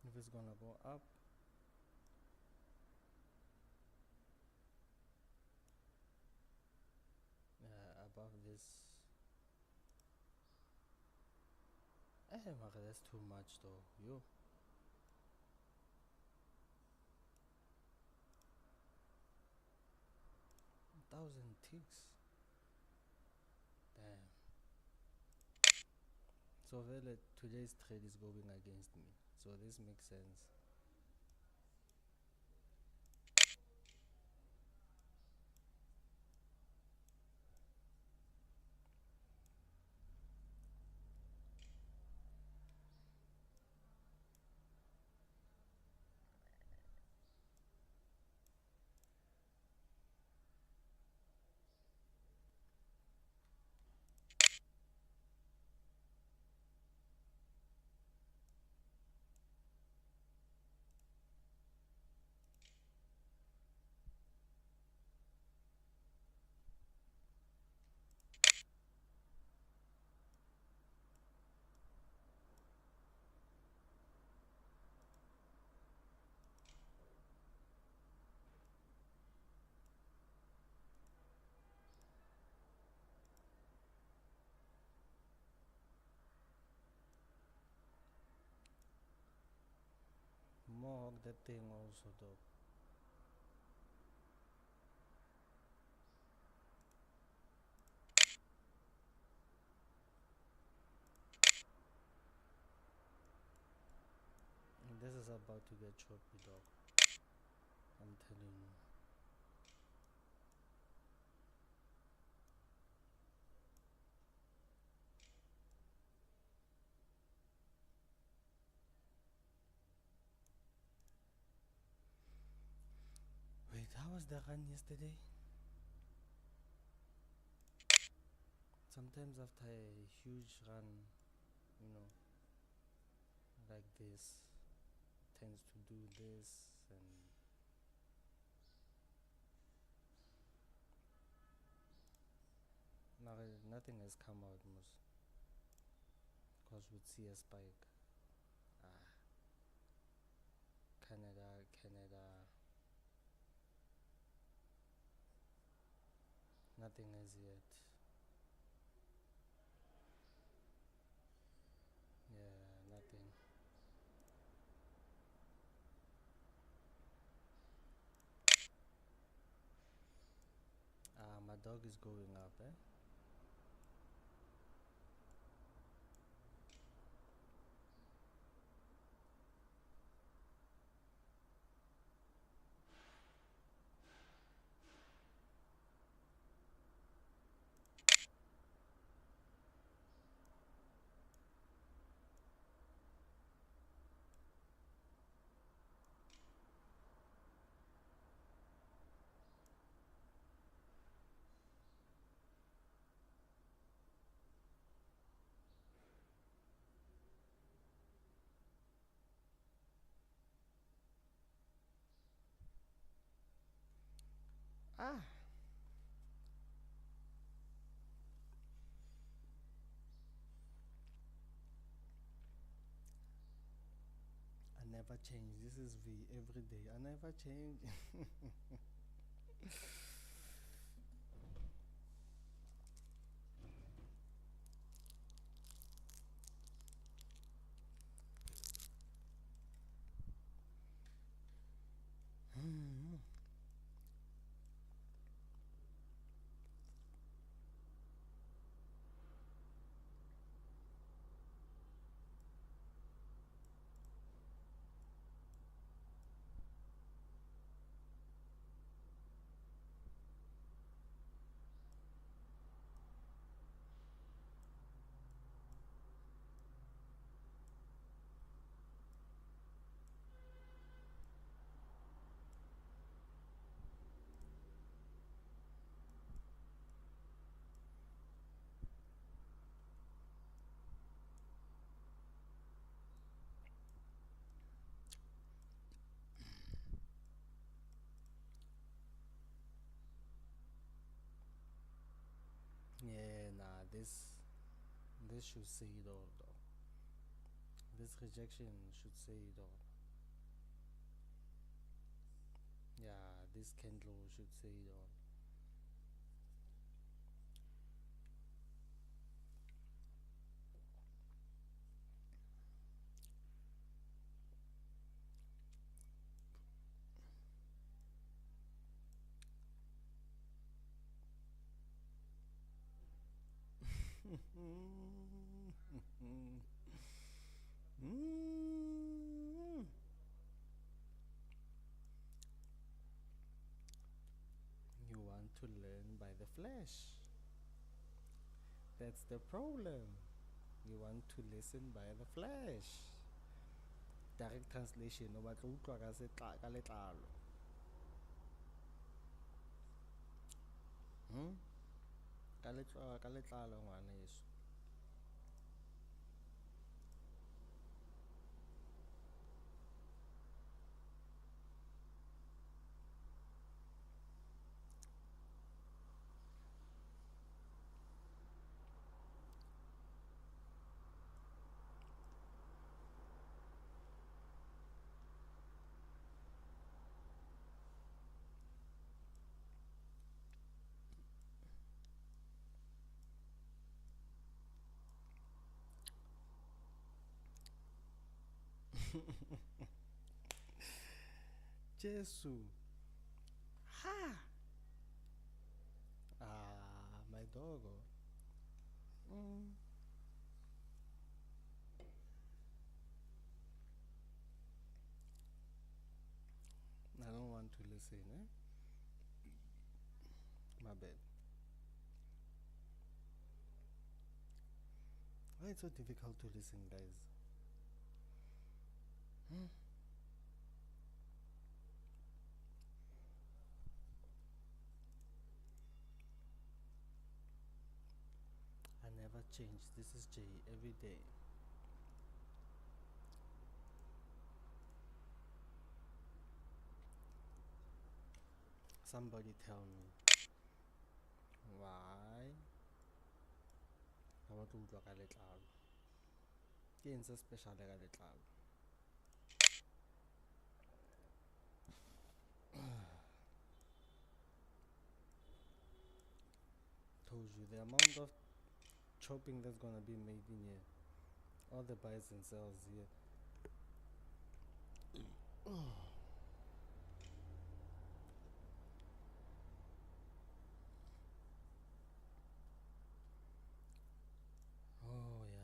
If it's gonna go up, above this. Maka, that's too much though. Yo. Thousand ticks. Damn. So well, today's trade is going against me. So this makes sense. More of that thing also though. This is about to get choppy, dog. I'm telling you. Wait, how was the run yesterday? Sometimes after a huge run, you know, like this, tends to do this and nothing has come out most. Because we'd see a spike. Canada. Nothing as yet. Yeah, nothing. My dog is going up, eh? Ah, I never change. This is V every day. I never change. Yeah, nah, this should say it all though. This rejection should say it all. Yeah, this candle should say it all. Mm. You want to learn by the flesh. That's the problem. You want to listen by the flesh. Direct translation o batla ho utlwa ka letlalo. Ka letlalo ngwaneso. Jesu. Ha! My doggo. I don't want to listen, eh? My bad. Why it's so difficult to listen, guys? I never change. This is J every day. Somebody tell me why I want to utlwa ka letlalo. Ke eng se special ka letlalo? told you, the amount of chopping that's gonna be made in here, all the buys and sells here. Oh yeah.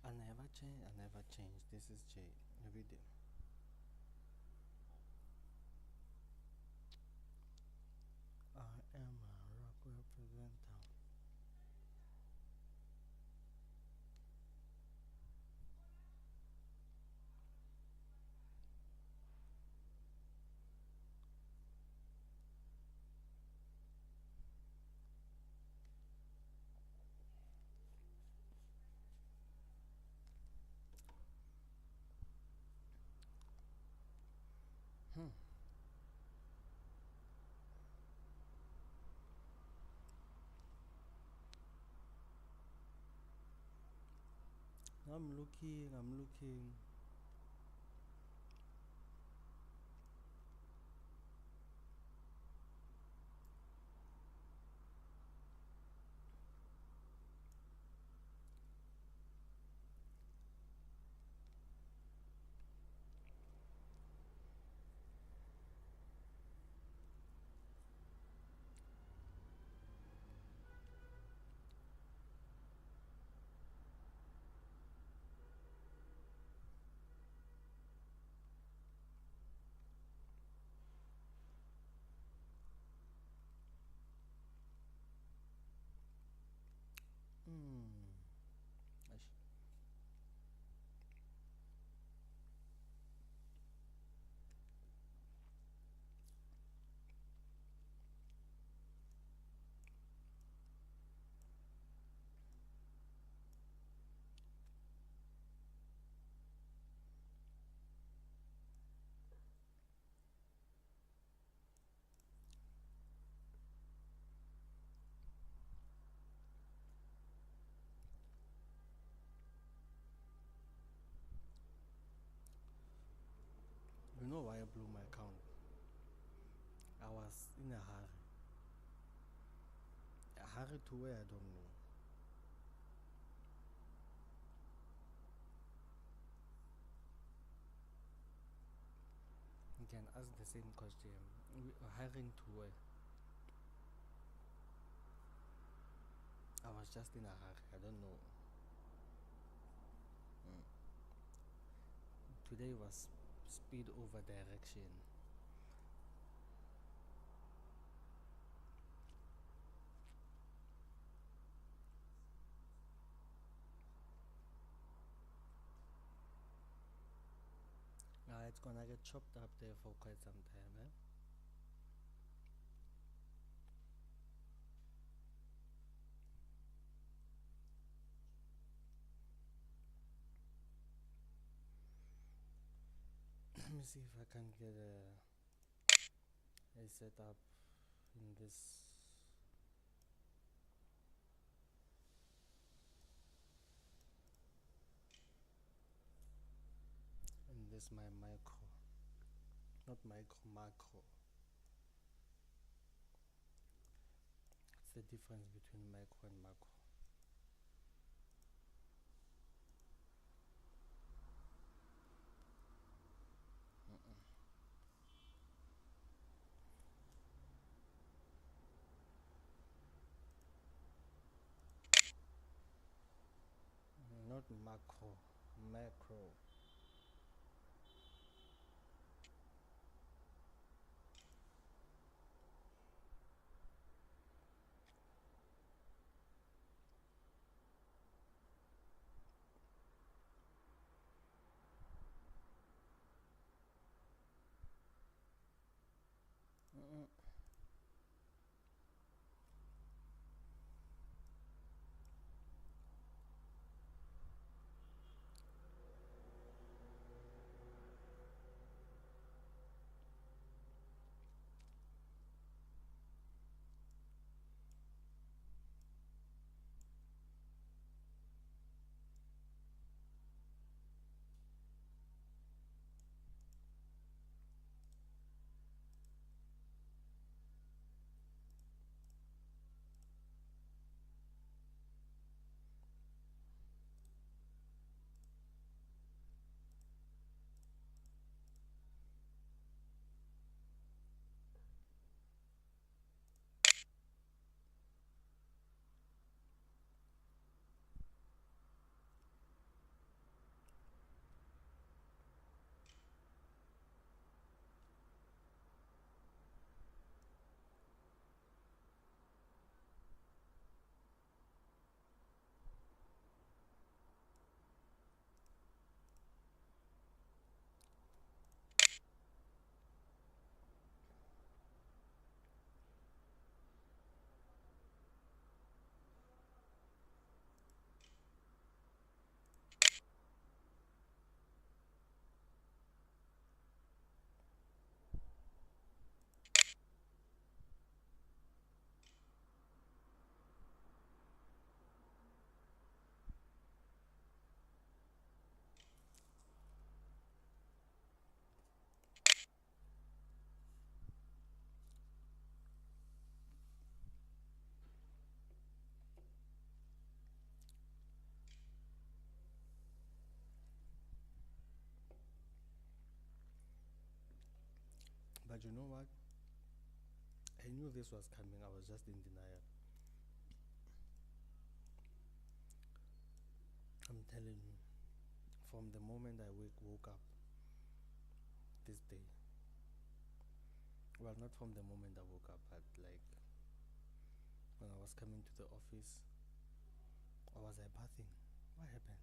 I never change. This is J. Every day. I am a rock representative. I'm looking. Ash. You know why I blew my account? I was in a hurry. A hurry to where I don't know. You can ask the same question. We are hiring to where? I was just in a hurry. I don't know. Today was speed over direction. It's gonna get chopped up there for quite some time, eh? Let me see if I can get a setup in this. In this my micro, not micro, macro. What's the difference between micro and macro? Not macro, macro. But you know what? I knew this was coming. I was just in denial. I'm telling you, from the moment I woke up this day, well, not from the moment I woke up, but like when I was coming to the office, or was I bathing? What happened?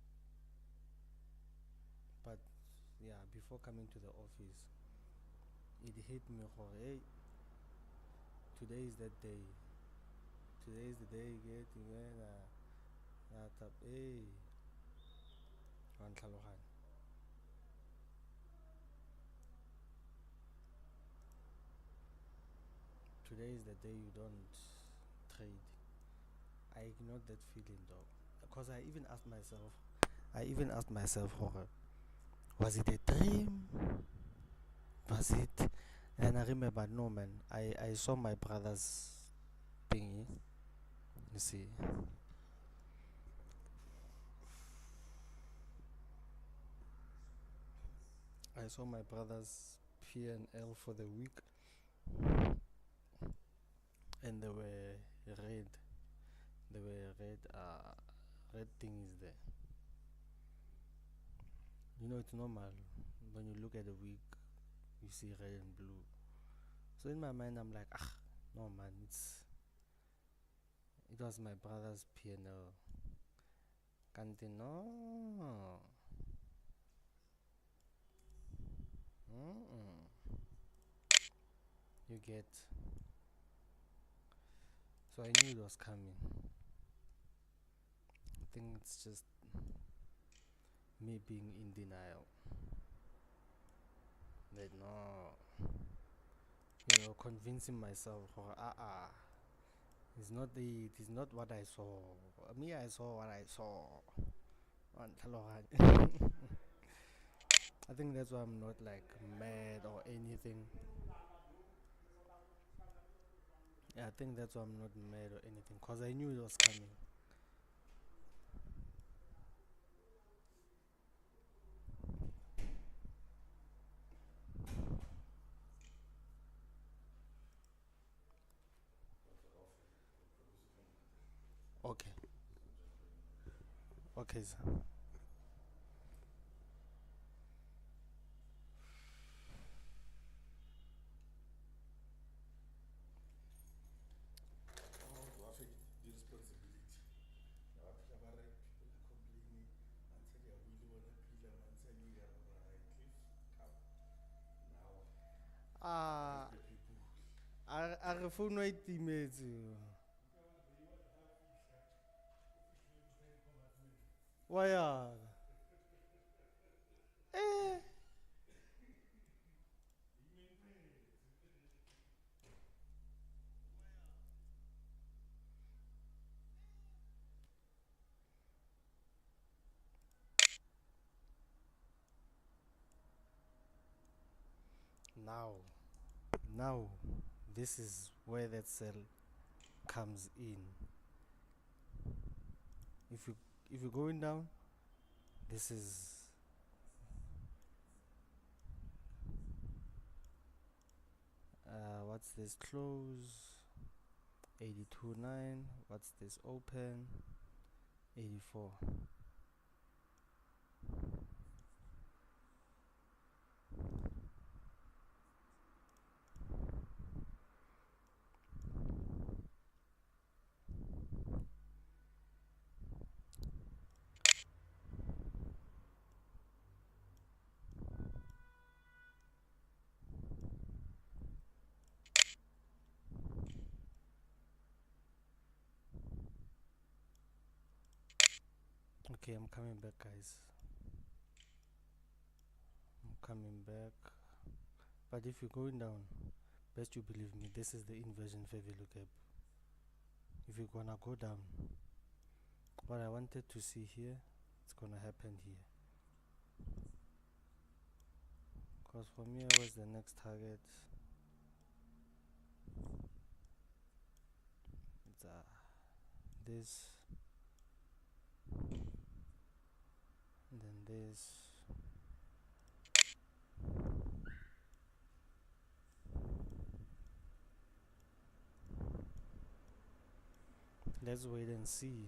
But yeah, before coming to the office, it hit me, hey, today is that day. Today is the day getting hey, today is the day you don't trade. I ignored that feeling though, because I even asked myself, horror, was it a dream? Was it? And I remember, no man, I saw my brother's thingy. You see, I saw my brother's P&L for the week, and there were red. There were red things there. You know, it's normal when you look at the week, you see red and blue. So in my mind, I'm like, no man, it was my brother's P&L. Kanti no. You get. So I knew it was coming. I think it's just me being in denial. That no, convincing myself, it's not what I saw. Me, I saw what I saw. I think that's why I'm not like mad or anything. Yeah, I think that's why I'm not mad or anything, because I knew it was coming. Okay. Okay, sir. A re founu e timetse. Wa ya. Now, this is where that cell comes in. If you're going down, this is what's this close? 82.9. What's this open? 84. Okay, I'm coming back, guys. I'm coming back. But if you're going down, best you believe me, this is the inversion fair value gap. If you're gonna go down, what I wanted to see here, it's gonna happen here. Because for me, where's the next target? It's this, and then this, Let's wait and see.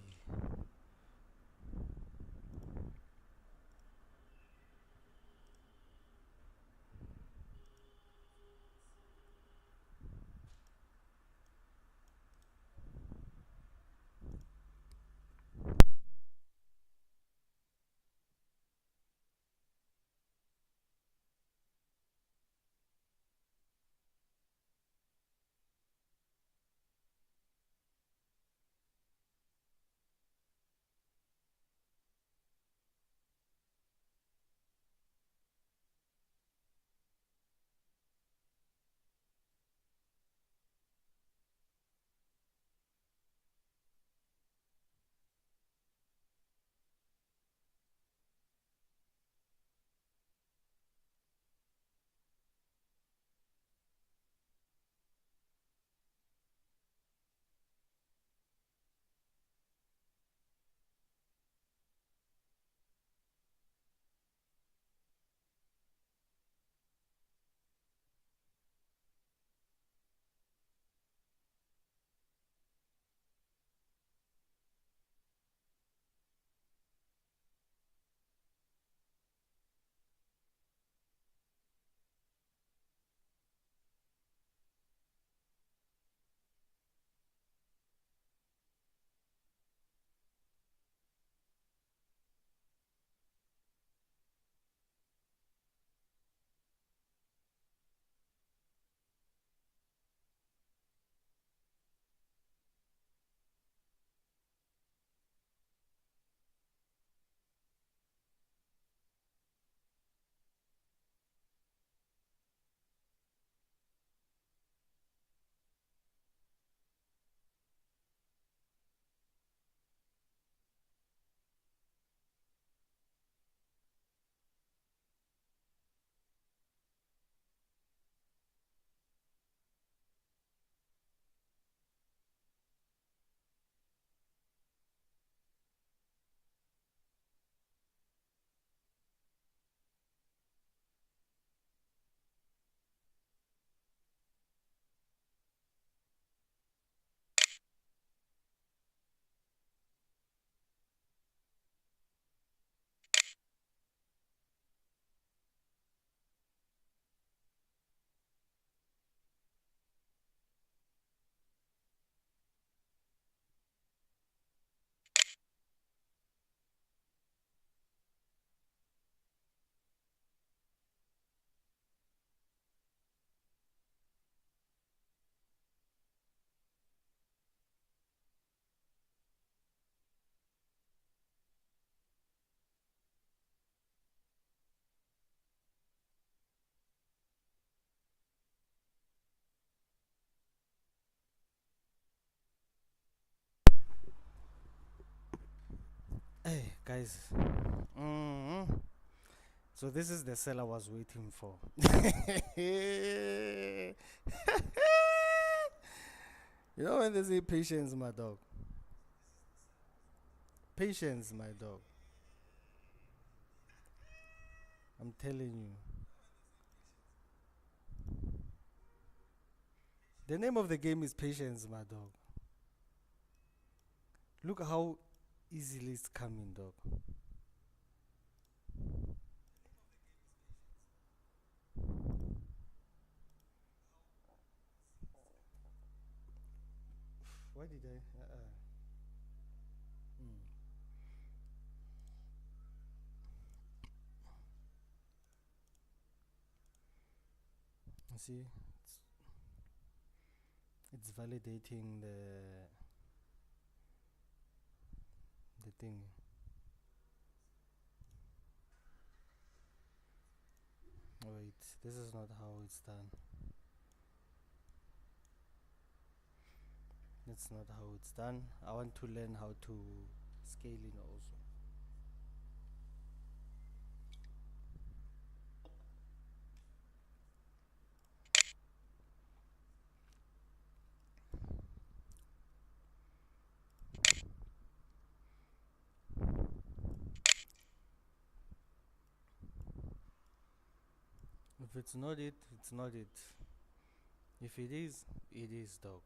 Hey guys, so this is the cell I was waiting for. You know when they say patience, my dog. Patience, my dog. I'm telling you. The name of the game is patience, my dog. Look how easily it's coming, dog. Why did I? You see, it's validating the thing. Wait, this is not how it's done. That's not how it's done. I want to learn how to scaling also. If it's not it, it's not it. If it is, dog.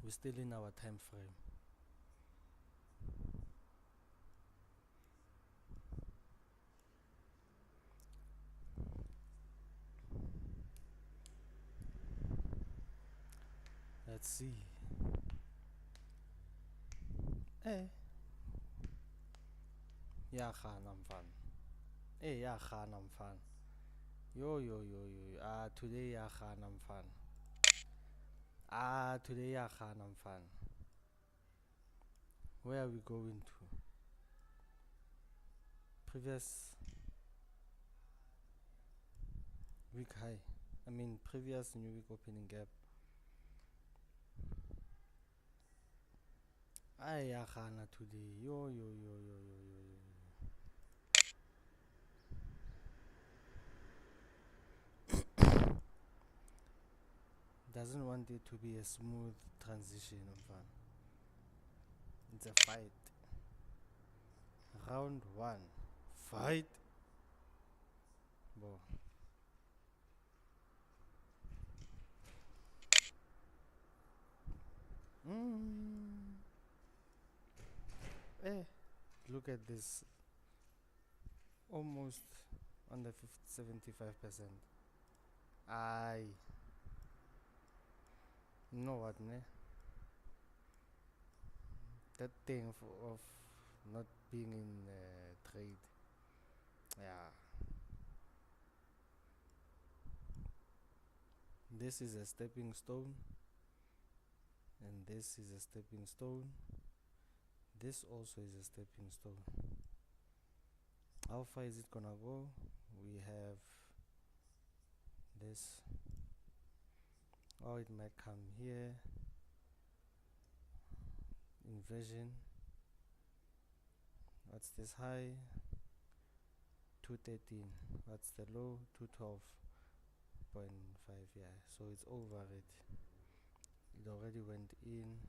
We're still in our time frame. Let's see. Yakhana mfana. Yakhana mfana. Yo. Today yakhana mfana. Today yakhana mfana. Where are we going to? Previous week high. Previous new week opening gap. Yakhana today. Yo. Doesn't want it to be a smooth transition, man. It's a fight. Round 1. Fight. Bo. Look at this. Almost on the 75%. You know what, ne? That thing of not being in trade. Yeah. This is a stepping stone. And this is a stepping stone. This also is a stepping stone. How far is it gonna go? We have this. Or it might come here. Inversion. What's this high? 213. What's the low? 212.5. Yeah, so it's over it. It already went in.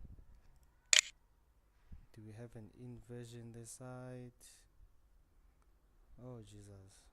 Do we have an inversion this side? Oh Jesus.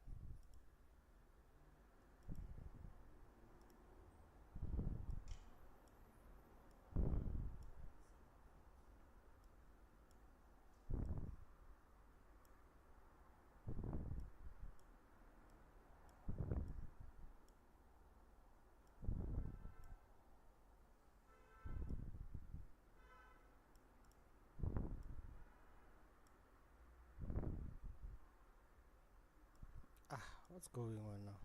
What's going on now?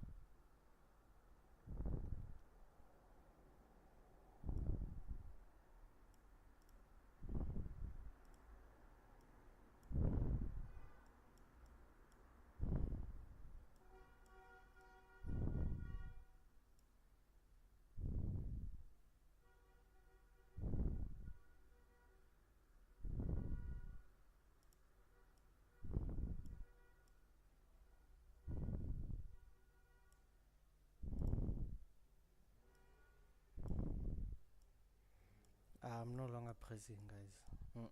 I'm no longer pressing, guys. I'm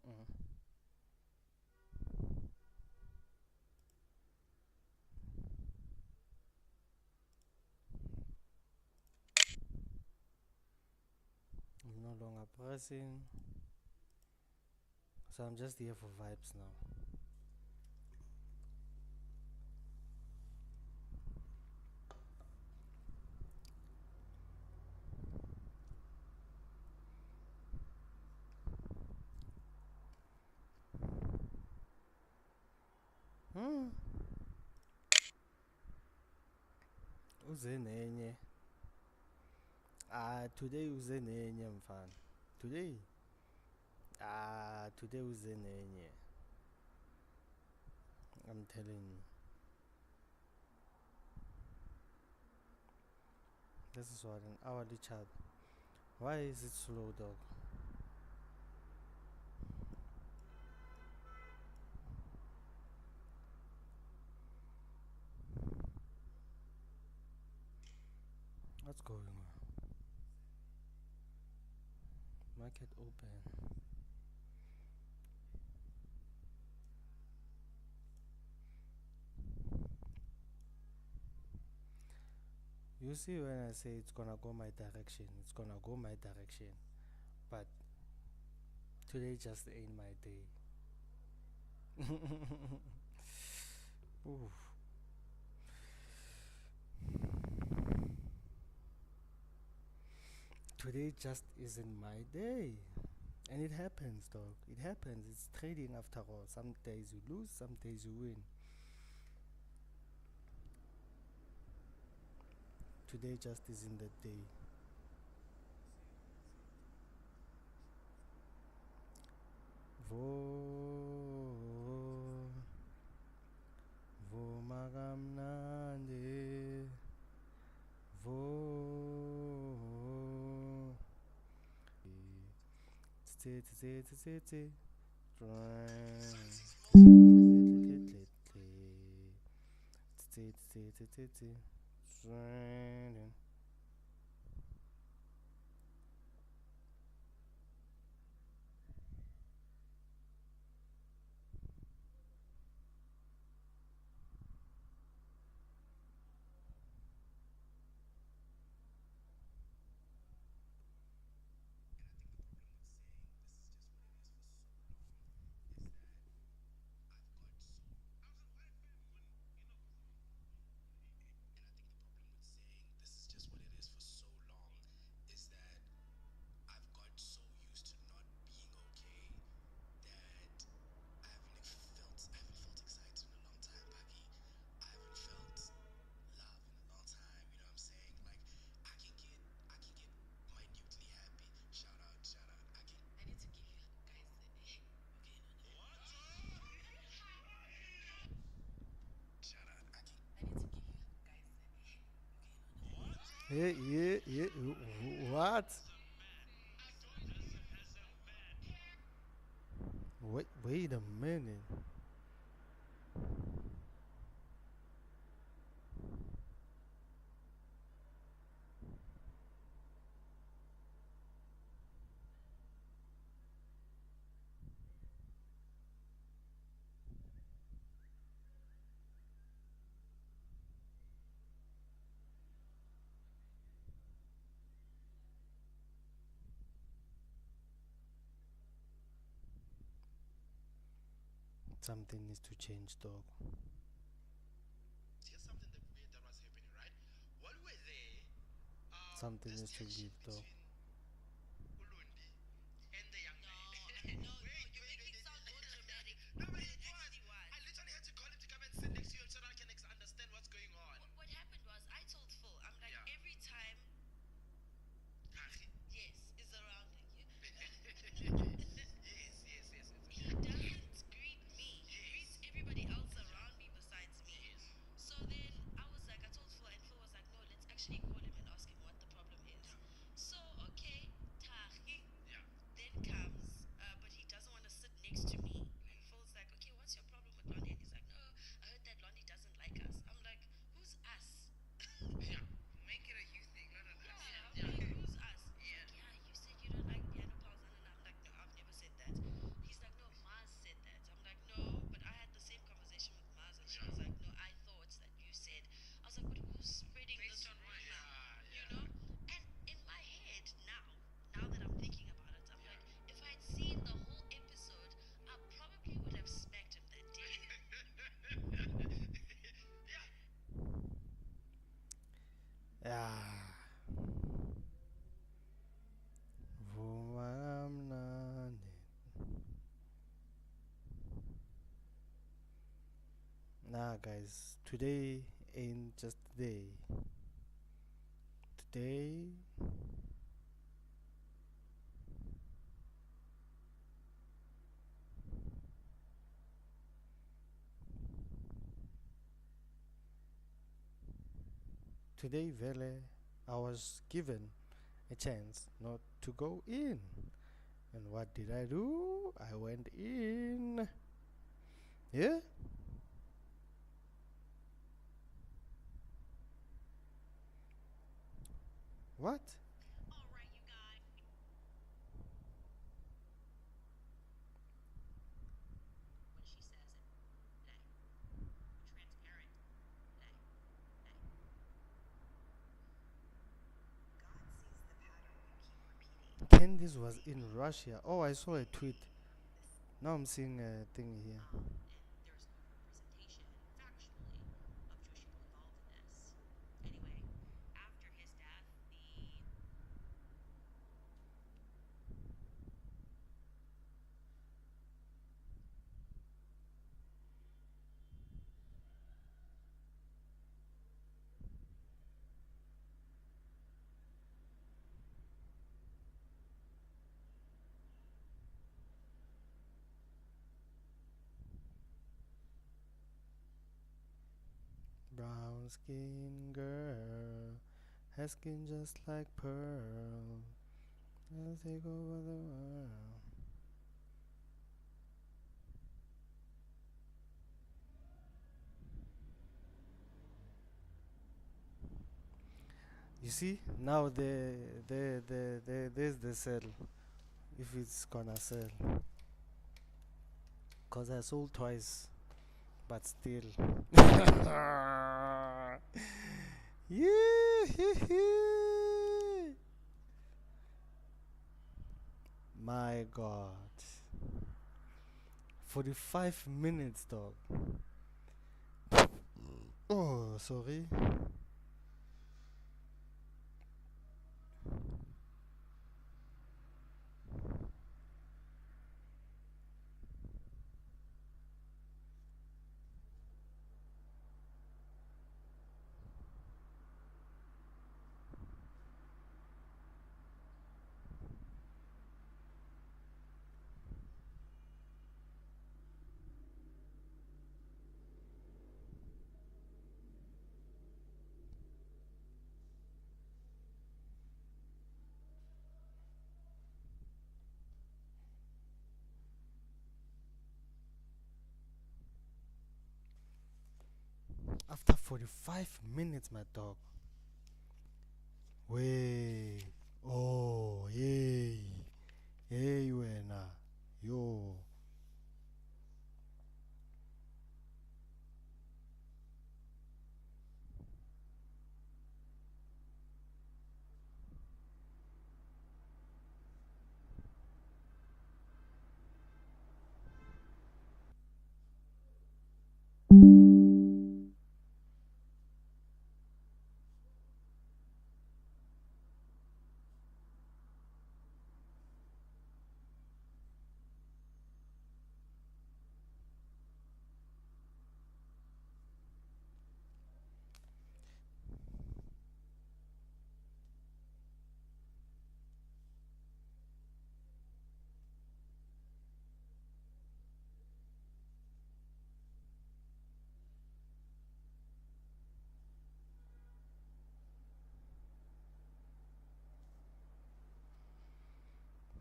no longer pressing. So I'm just here for vibes now. Uzenenye. Today uzenenye mfana. Today. Today uzenenye. I'm telling you. This is what an hourly chart. Why is it slow, dog? What's going on? Market open. You see, when I say it's gonna go my direction, it's gonna go my direction. But Today just ain't my day. Oof. Today just isn't my day. And it happens, dog. It happens. It's trading after all. Some days you lose, some days you win. Today just isn't the day. Vuma kamnandi. Yeah. What? Wait a minute. Something needs to change, dog. Something needs to give, dog. Ah. Nah, guys, today ain't just the day. Today, Vele, I was given a chance not to go in. And what did I do? I went in. Yeah? What? Candice was in Russia. Oh, I saw a tweet. Now I'm seeing a thing here. Brown skin girl has skin just like pearl. I'll take over the world. You see, now there's the sell. If it's gonna sell, cause I sold twice, but still. Yeah. My God. 45 minutes, dog. Oh, sorry. After 45 minutes, my dog. Way. Oh, yay. Hey, wena. Yo.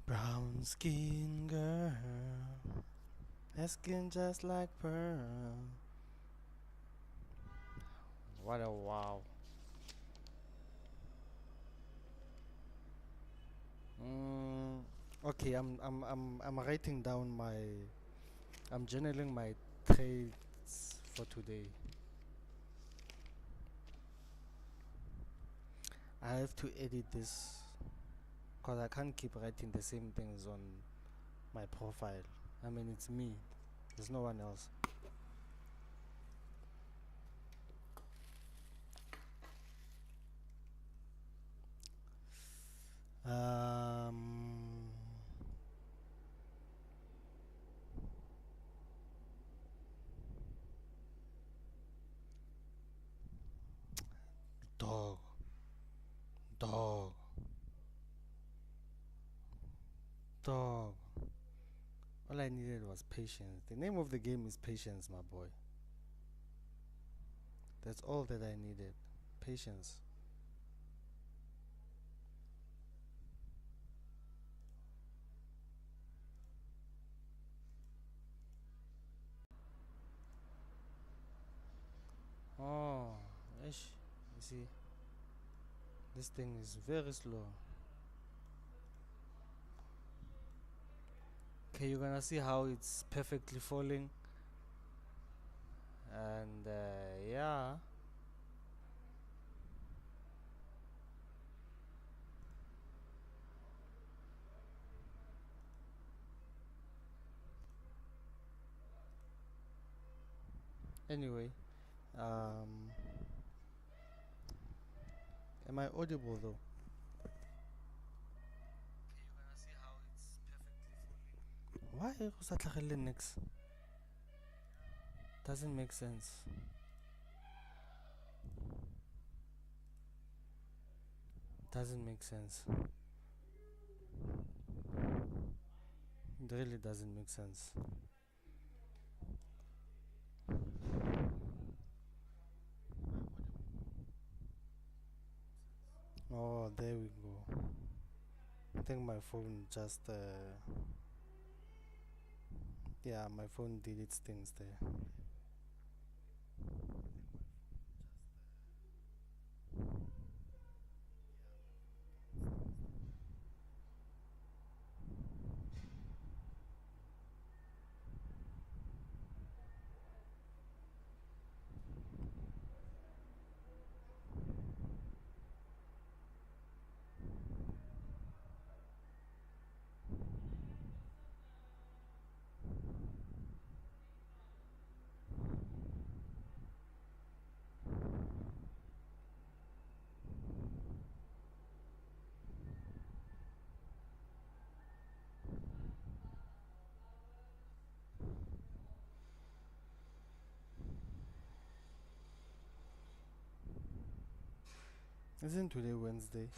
Brown skin girl. Her skin just like pearl. What a wow. Okay, I'm writing down my. I'm journaling my trades for today. I have to edit this because I can't keep writing the same things on my profile. I mean, it's me. There's no one else. Um, dog, dog, dog. All I needed was patience. The name of the game is patience, my boy. That's all that I needed. Patience. Oh, ish. You see, this thing is very slow. Okay, you're gonna see how it's perfectly falling. And yeah. Anyway, am I audible though? Okay, you're gonna see how it's perfectly fully. Why usatlagele next? Doesn't make sense. Doesn't make sense. It really doesn't make sense. Oh, there we go. I think my phone just yeah, my phone deletes things there. Isn't today Wednesday?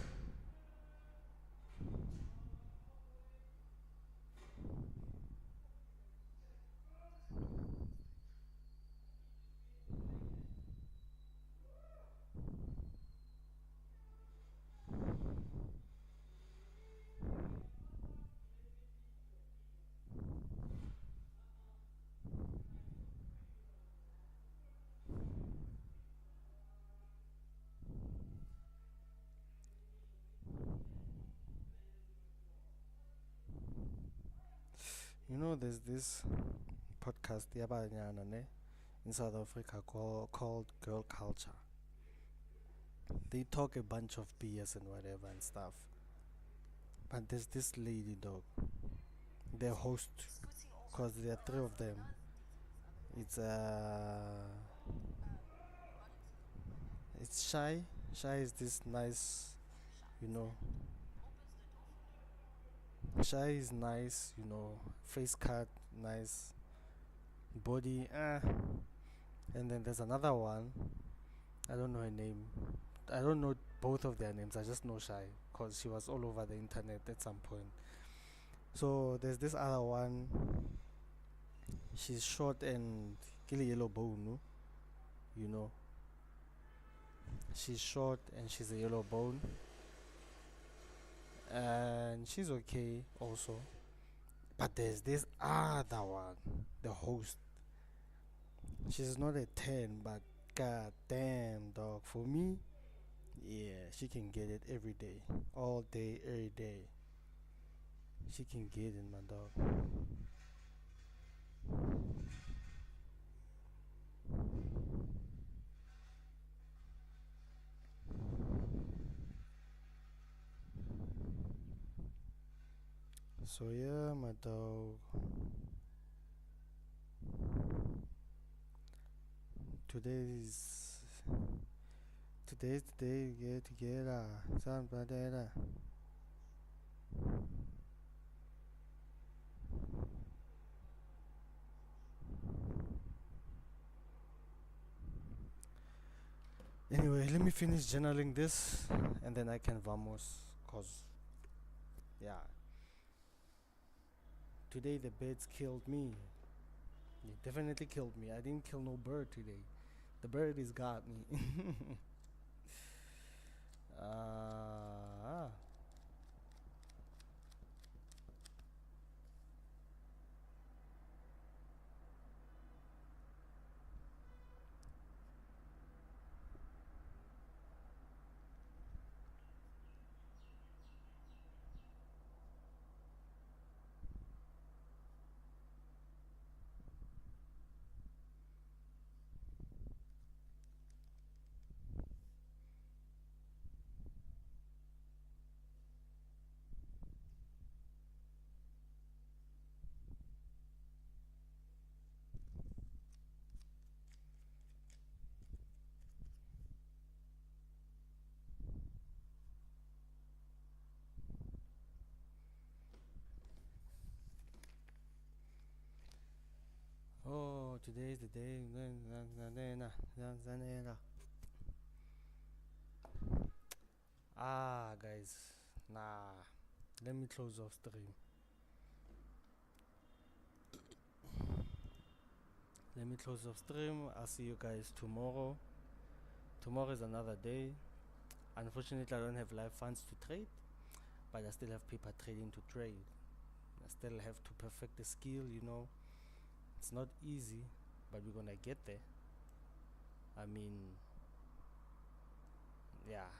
You know, there's this podcast in South Africa called Girl Culture. They talk a bunch of BS and whatever and stuff. But there's this lady, dog, their host, because there are three of them. It's Shy. Shy is this nice, you know. Shy is nice, you know, face cut, nice, body, and then there's another one. I don't know her name. I don't know both of their names. I just know Shy because she was all over the internet at some point. So there's this other one. She's short and kili yellow bone, you know. She's short and she's a yellow bone, and she's okay also. But there's this other one, the host. She's not a 10, but god damn, dog. For me, yeah, she can get it every day, all day, every day. She can get it, my dog. So yeah, my dog. Today's the day we get together. Somebody. Anyway, let me finish journaling this and then I can vamos. Cause yeah, today the birds killed me. They definitely killed me. I didn't kill no bird today. The bird is got me. uh, today is the day. Guys, nah. Let me close off stream. I'll see you guys tomorrow. Tomorrow is another day. Unfortunately, I don't have live funds to trade, but I still have paper trading to trade. I still have to perfect the skill, you know. It's not easy, but we're gonna get there. I mean, yeah.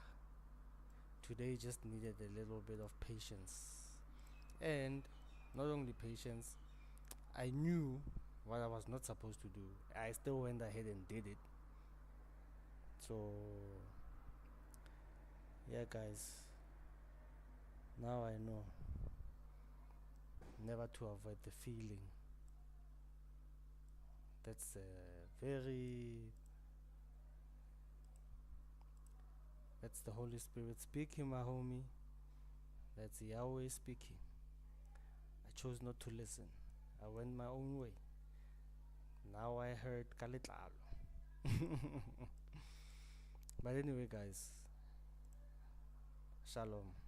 Today just needed a little bit of patience. And not only patience, I knew what I was not supposed to do. I still went ahead and did it. So yeah, guys, now I know never to avoid the feeling. That's that's the Holy Spirit speaking, my homie. That's Yahweh speaking. I chose not to listen. I went my own way. Now I heard Kalitlalo. But anyway, guys, shalom.